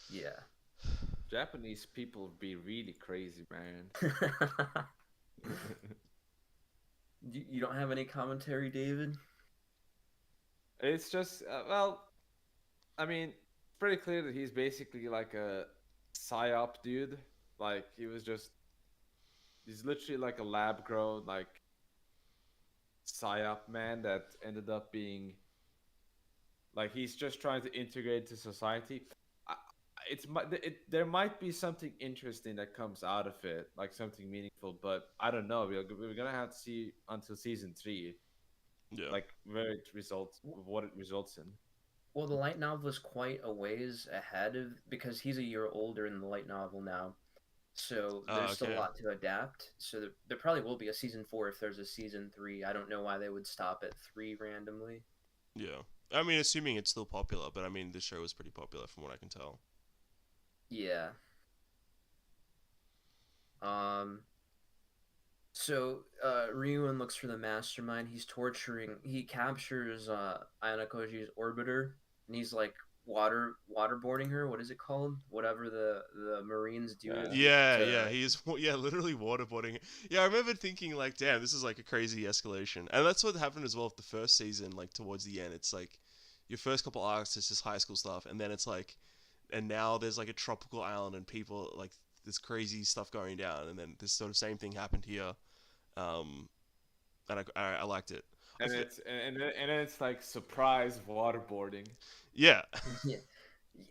Yeah. Japanese people be really crazy, man. You don't have any commentary, David? It's just well, I mean, it's pretty clear that he's basically like a psyop dude. Like he's literally like a lab grown like psyop man that ended up being like he's just trying to integrate to society. I- there might be something interesting that comes out of it, like something meaningful, but I don't know. We're gonna have to see until season 3, Yeah, like what it results in. Well, the light novel is quite a ways ahead of because he's a year older in the light novel now. So there's still a okay. lot to adapt. So there probably will be a season 4 if there's a season 3. I don't know why they would stop at 3 randomly. Yeah. I mean, assuming it's still popular, but I mean, the show is pretty popular from what I can tell. Yeah. Um So Ryuan looks for the mastermind. He captures Ayana Koji's orbiter, and he's like waterboarding her. What is it called? Whatever the Marines do Yeah. Yeah, yeah, to he is. Yeah, literally waterboarding. Yeah, I remember thinking like, damn, this is like a crazy escalation, and that's what happened as well with the first season. Like towards the end, it's like your first couple arcs is just high school stuff, and then it's like, and now there's like a tropical island and people like this crazy stuff going down, and then this sort of same thing happened here. Um, and I liked it. I And f- then it's like surprise waterboarding. yeah, yeah.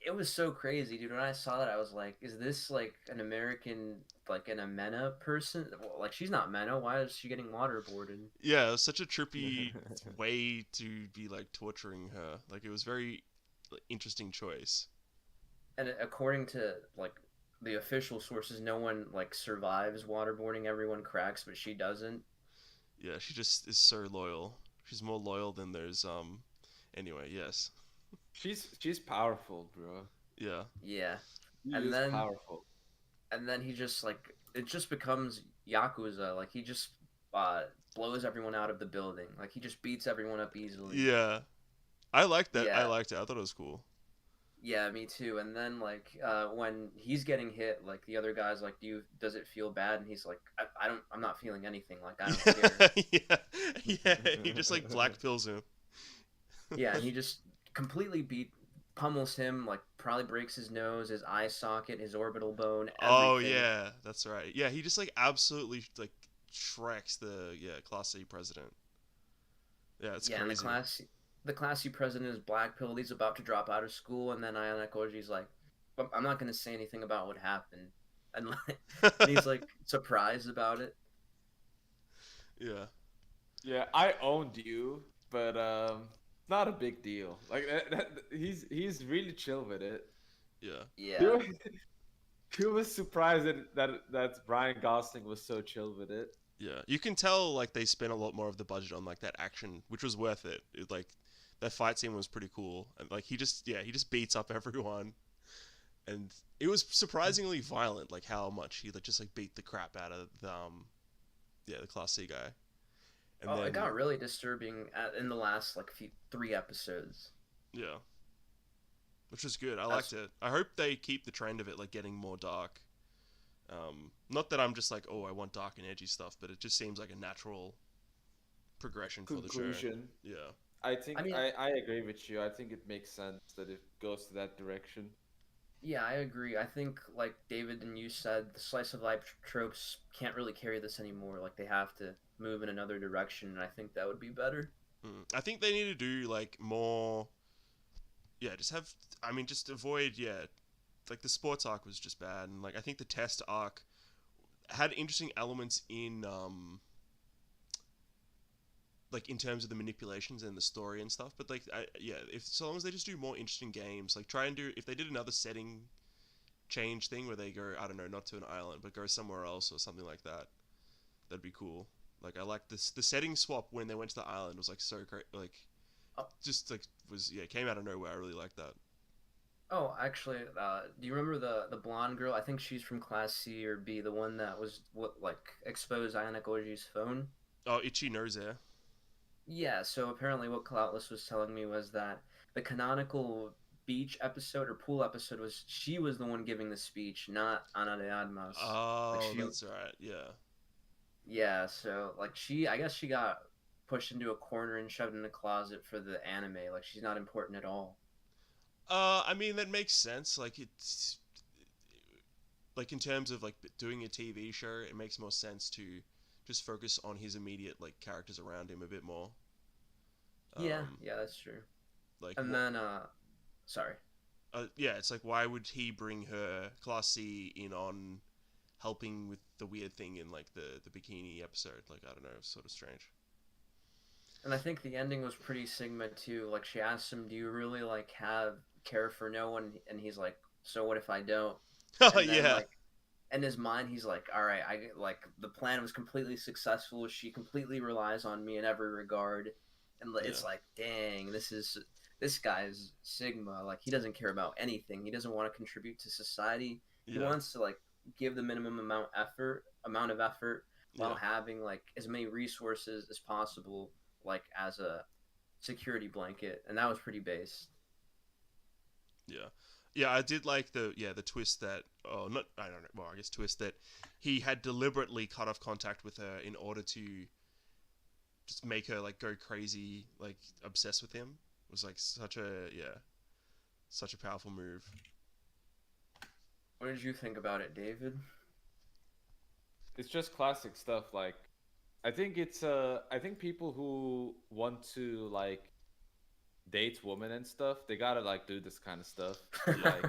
It was so crazy, dude. When I saw that, I was like, "Is this like an American, like an Amena person? Well, like she's not Mena. Why is she getting waterboarded?" yeah, it was such a trippy way to be like torturing her. Like it was very like, interesting choice. And according to like the official sources, no one like survives waterboarding. Everyone cracks, but she doesn't. Yeah, she just is so loyal. She's more loyal than those. Anyway, yes. She's powerful, bro. Yeah. Yeah. She And is then powerful. he just like it just becomes Yakuza. Like he just uh blows everyone out of the building. Like he just beats everyone up easily. Yeah. I liked that. I Yeah. liked it. I thought it was cool. Yeah, me too. And then like when he's getting hit, like the other guy's like, does it feel bad? And he's like, I'm not feeling anything. Like I don't care. Yeah. Yeah. He just like black pills him. Yeah, and he just completely pummels him, like probably breaks his nose, his eye socket, his orbital bone, Oh everything. yeah, that's right. Yeah, he just like absolutely like shreks the Class C president. Yeah, it's Yeah, and crazy. the Class C president is blackpilled. He's about to drop out of school, and then Ayana Koji's like, I'm not gonna say anything about what happened," and like, and he's like surprised about it. Yeah. Yeah, I owned you, but not a big deal. Like he's really chill with it. Yeah. Yeah, Who who was surprised that Brian Gosling was so chill with it? Yeah, you can tell like they spent a lot more of the budget on like that action, which was worth it. Like that fight scene was pretty cool, and like he just beats up everyone, and it was surprisingly violent. Like how much he like just like beat the crap out of the Class C guy, and oh, it then got really disturbing in the last like 3 episodes. yeah, which was good. I liked That's it. I hope they keep the trend of it like getting more dark. Not that I'm just like, oh, I want dark and edgy stuff, but it just seems like a natural progression for the show. Conclusion. I mean, I agree with you. I think it makes sense that it goes to that direction. Yeah, I agree. I think, like David and you said, the slice of life tropes can't really carry this anymore. Like they have to move in another direction, and I think that would be better. I think they need to do like more. Yeah, just have. I mean, just avoid. Yeah, like the sports arc was just bad, and like I think the test arc had interesting elements in like in terms of the manipulations and the story and stuff. But like, yeah, if so long as they just do more interesting games, like try and do if they did another setting change thing where they go, I don't know, not to an island, but go somewhere else or something like that. That'd be cool. Like I like this the setting swap when they went to the island was like so great. Like Oh, just like was yeah came out of nowhere. I really like that. oh, actually, do you remember the blonde girl? I think she's from Class C or B, the one that was what like exposed Ayana Goji's phone. Oh, Itchy Nose Air. Yeah, so apparently what Cloutless was telling me was that the canonical beach episode or pool episode was she was the one giving the speech, not Ana de Armas. Like Oh, she, that's right. Yeah. yeah, so like I guess she got pushed into a corner and shoved in a closet for the anime. Like she's not important at all. I mean that makes sense. Like it's like in terms of like doing a TV show, it makes more sense to just focus on his immediate like characters around him a bit more. Yeah, Um, yeah, that's true. like And what? then sorry. Yeah, it's like why would he bring her Class C in on helping with the weird thing in like the bikini episode? Like I don't know, it's sort of strange. And I think the ending was pretty Sigma too. Like she asked him, "Do you really like have care for no one?" And he's like, "So what if I don't?" Oh And then yeah, like in his mind, he's like, "All right, I like the plan was completely successful. She completely relies on me in every regard." And yeah, it's like, dang, this guy's Sigma. Like he doesn't care about anything. He doesn't want to contribute to society. He yeah, wants to like give the minimum amount of effort while yeah, having like as many resources as possible like as a security blanket, and that was pretty base. yeah. Yeah, I did like the twist that not I don't know well I guess twist that he had deliberately cut off contact with her in order to just make her like go crazy, like obsessed with him. It was like such a powerful move. What did you think about it, David? It's just classic stuff. Like I think people who want to like date women and stuff, they gotta like do this kind of stuff. Yeah, Like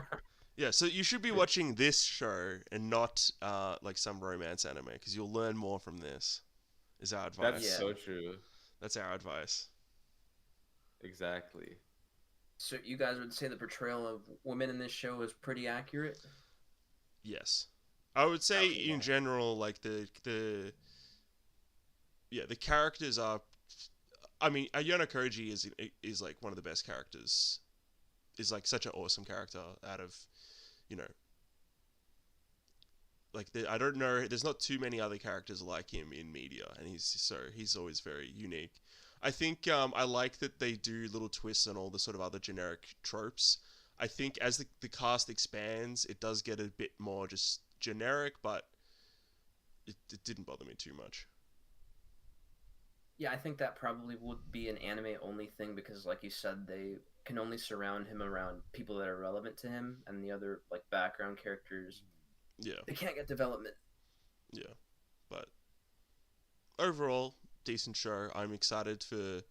yeah. So you should be it, watching this show and not like some romance anime because you'll learn more from this. Is our that's advice. Yeah. so true. That's our advice. Exactly. So you guys would say the portrayal of women in this show is pretty accurate? Yes, I would say Okay, in yeah. general like the yeah the characters are. I mean, Ayano Koji is like one of the best characters. Is like such an awesome character out of you know like I don't know. There's not too many other characters like him in media, and he's always very unique. I think I like that they do little twists on all the sort of other generic tropes. I think as the cast expands, it does get a bit more just generic, but it didn't bother me too much. Yeah, I think that probably would be an anime only thing because, like you said, they can only surround him around people that are relevant to him, and the other like background characters Yeah, they can't get development. yeah. But overall, decent show. I'm excited for.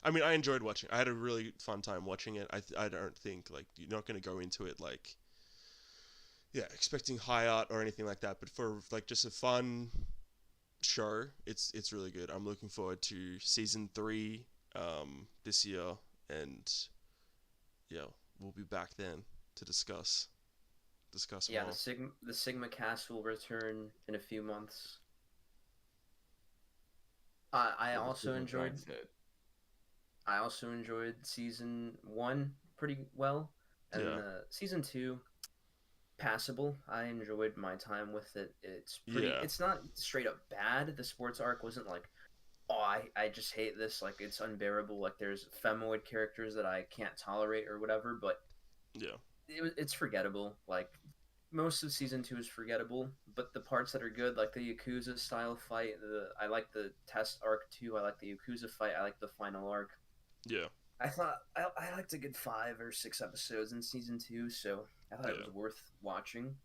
I mean, I enjoyed watching. I had a really fun time watching it. I don't think like you're not going to go into it like yeah expecting high art or anything like that. But for like just a fun show, it's really good. I'm looking forward to season 3 this year, and yeah, we'll be back then to discuss Yeah, more. The Sigma cast will return in a few months. I With a also student enjoyed mindset. season one pretty well, and Yeah, season two passable. I enjoyed my time with it. It's pretty. yeah, It's not straight up bad. The sports arc wasn't like, oh, I just hate this. Like it's unbearable. Like there's femoid characters that I can't tolerate or whatever. But yeah, it's forgettable. Like most of season two is forgettable. But the parts that are good, like the Yakuza style fight, I like the test arc too. I like the Yakuza fight. I like the final arc. yeah, I liked a good 5 or 6 episodes in season 2, so I thought it Yeah. was worth watching.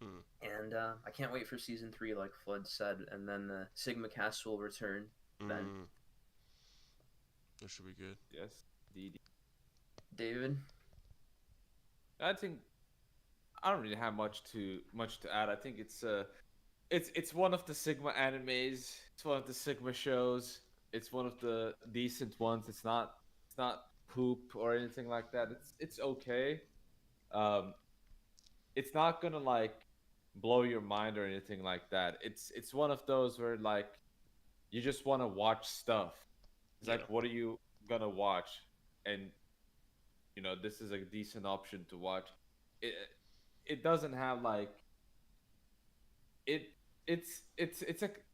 Mm. And I can't wait for season 3, like Flood said, and then the Sigma cast will return then. Mm. That should be good. Yes, indeed. David, I think I don't really have much to add. I think it's one of the Sigma animes. It's one of the Sigma shows. It's one of the decent ones. It's not poop or anything like that. It's okay. Um, it's not gonna like blow your mind or anything like that. It's one of those where like you just want to watch stuff. It's Yeah. like, what are you gonna watch? And this is a decent option to watch. It it doesn't have like it. It's like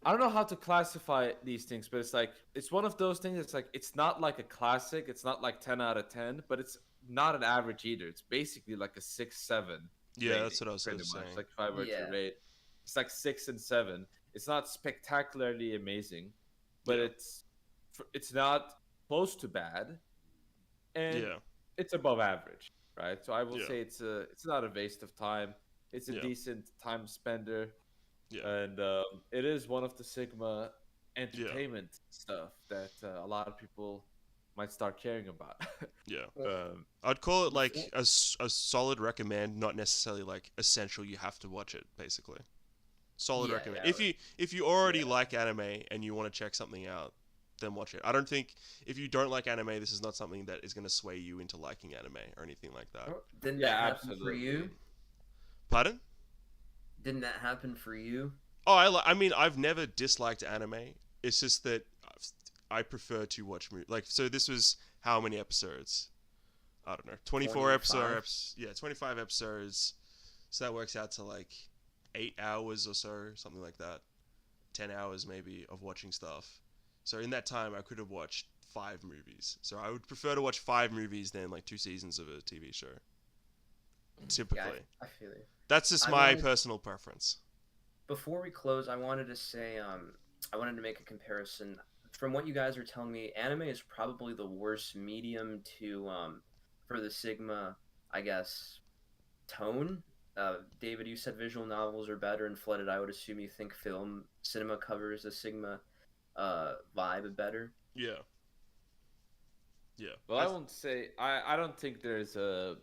I don't know how to classify these things, but it's like it's one of those things. It's like it's not like a classic. It's not like 10 out of 10, but it's not an average either. It's basically like a 6, 7 Yeah, rating, that's what I was pretty much. saying. Like if I were to yeah, rate, it's like 6 and 7. It's not spectacularly amazing, but Yeah. it's not close to bad, and Yeah. it's above average, right? So I will Yeah. say it's not a waste of time. It's a Yeah. decent time spender, Yeah. and it is one of the Sigma Yeah. entertainment stuff that a lot of people might start caring about. Yeah. well, I'd call it like before, a solid recommend, not necessarily like essential. You have to watch it, basically. Solid yeah, recommend. yeah, If you already Yeah. like anime and you want to check something out, then watch it. I don't think if you don't like anime, this is not something that is going to sway you into liking anime or anything like that. didn't Yeah, that happen for absolutely. you? Pardon? Didn't that happen for you? Oh, I mean, I've never disliked anime. It's just that I prefer to watch movies. Like, so this was how many episodes? I don't know, 24 25. episodes. Yeah, 25 episodes. So that works out to like 8 hours or so, something like that. 10 hours maybe of watching stuff. So in that time, I could have watched 5 movies. So I would prefer to watch 5 movies than like 2 seasons of a TV show. Yeah, Typically, I feel you. that's just I my wanted personal preference. Before we close, I wanted to say, I wanted to make a comparison. From what you guys are telling me, anime is probably the worst medium to, for the Sigma, I guess, tone. David, you said visual novels are better, and Flooded, I would assume you think cinema covers the Sigma, vibe better. Yeah, yeah. Well, I won't say I don't think there's a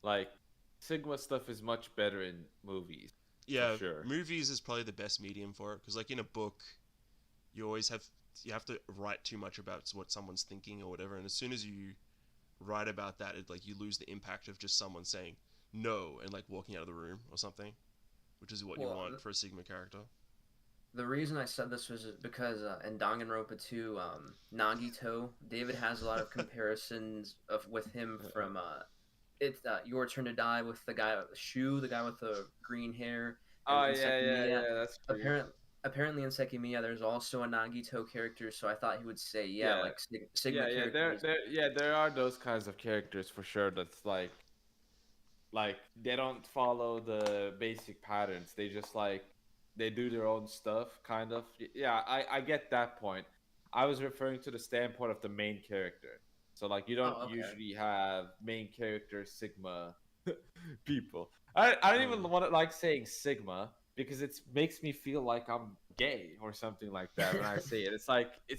like Sigma stuff is much better in movies for Yeah, sure. movies is probably the best medium for it because, like, in a book, you always have to write too much about what someone's thinking or whatever, and as soon as you write about that, it like you lose the impact of just someone saying no and like walking out of the room or something, which is what you Well, want for a Sigma character. the reason I said this was because in Danganronpa 2, Nagito, David has a lot of comparisons with him from it's Your Turn to Die with the guy with the shoe, the guy with the green hair, and Oh in yeah, yeah, Sekimiya, yeah. That's true. apparently in Sekimiya there's also a Nagito character, so I thought he would say, yeah, Yeah, like Sigma yeah, yeah. There, characters. there, yeah. There are those kinds of characters for sure. That's like they don't follow the basic patterns. They just like they do their own stuff, kind of. Yeah, I get that point. I was referring to the standpoint of the main character. So like you don't Oh, okay. usually have main character Sigma people. I don't even Mm. want to like saying Sigma because it makes me feel like I'm gay or something like that when I say it. It's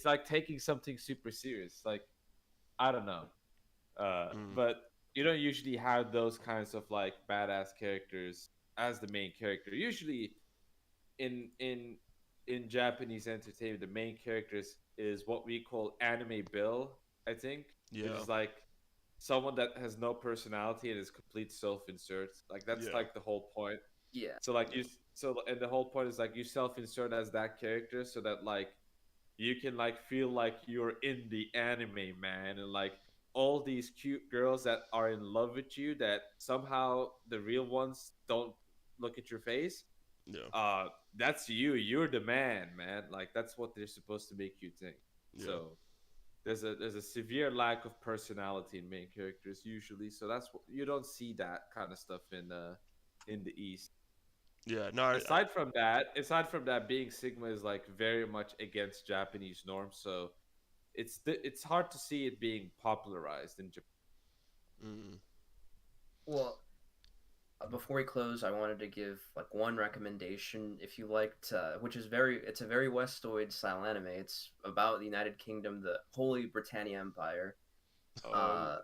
like taking something super serious. Like I don't know. Mm. But you don't usually have those kinds of like badass characters as the main character. Usually in in in Japanese entertainment, the main characters is what we call anime bill, I think, which Yeah, is like someone that has no personality and is complete self-insert. Like that's yeah, like the whole point. Yeah, So like yeah, and the whole point is like you self-insert as that character so that like you can like feel like you're in the anime, man, and like all these cute girls that are in love with you that somehow the real ones don't look at your face. yeah, uh that's you're the man, like that's what they're supposed to make you think. yeah, So there's a severe lack of personality in main characters usually, so that's what you don't see that kind of stuff in the East. yeah. No, Aside from that, being Sigma is like very much against Japanese norms, so it's hard to see it being popularized in Japan. Mm. Well, before we close, I wanted to give like one recommendation if you liked, which is it's a very Westoid style anime. It's about the United Kingdom, the Holy Britannia Empire. Oh.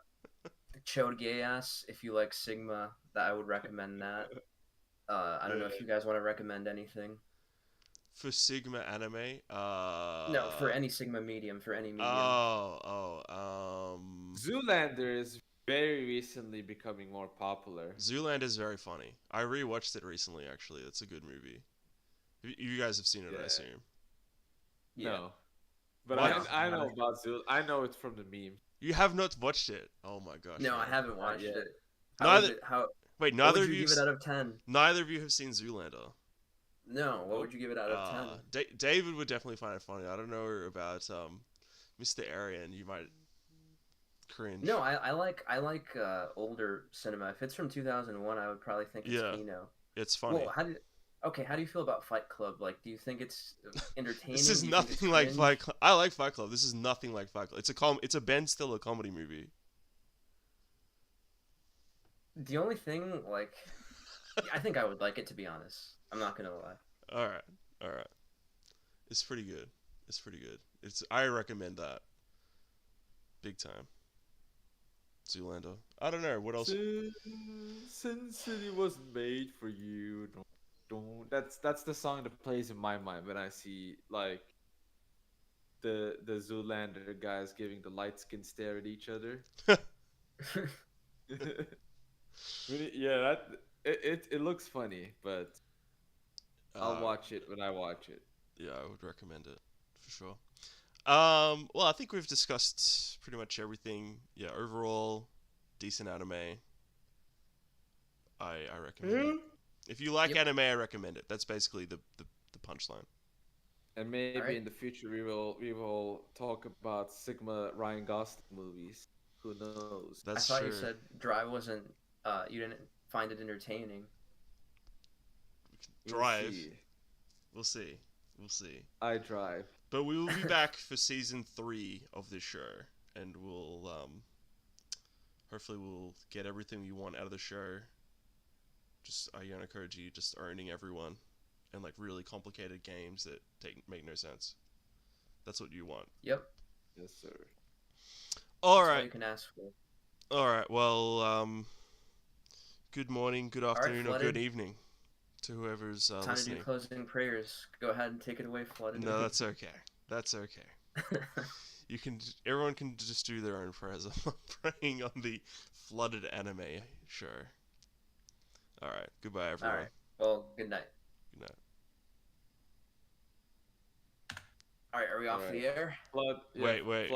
Chode Geass, if you like Sigma, that I would recommend that. I don't know if you guys want to recommend anything. For Sigma anime, No, for any Sigma medium, for any medium. Zoolander is very recently becoming more popular. Zoolander is very funny. I rewatched it recently, actually. It's a good movie. You guys have seen it, I assume. Yeah. No. But What? I know about Zoolander. I know it's from the meme. You have not watched it. Oh my gosh. No, man. I haven't watched yet. it. Neither. How Wait, what neither would of you you. give it out of 10? Neither of you have seen Zoolander. No, what would you give it out of 10? David would definitely find it funny. I don't know about Mr. Arian. You might cringe. No, I like older cinema. If it's from 2001, I would probably think it's Kino. It's funny. Well, how do you feel about Fight Club? Like, do you think it's entertaining? This is nothing like Fight Club. I like Fight Club. This is nothing like Fight Club. It's a Ben Stiller comedy movie. The only thing, like, I think I would like it, to be honest. I'm not gonna lie. All right. It's pretty good. I recommend that. Big time. Zoolander. I don't know what else. Sin City was made for you. Don't. That's the song that plays in my mind when I see like the Zoolander guys giving the light skin stare at each other. Yeah, it looks funny, but I'll watch it when I watch it. Yeah, I would recommend it for sure. Well, I think we've discussed pretty much everything. Yeah, overall, decent anime. I recommend it. If you like anime, I recommend it. That's basically the punchline. And maybe in the future we will talk about Sigma Ryan Gosling movies. Who knows? That's I thought true. you said Drive wasn't. You didn't find it entertaining. Drive. We'll see. I Drive. But we will be back for season 3 of this show, and we'll hopefully we'll get everything we want out of the show. Just I encourage you just owning everyone, and like really complicated games that make no sense. That's what you want. Yep. Yes, sir. All That's right. all you can ask for. All right. Well, good morning, good afternoon, or good Flooded. evening to whoever's Time listening. to do closing prayers. Go ahead and take it away, Flooded. No, that's okay. That's okay. Everyone can just do their own prayers. I'm not praying on the Flooded Anime show. All right. Goodbye, everyone. All right. Well, good night. Good night. All right. Are we off the air? Flood. Wait.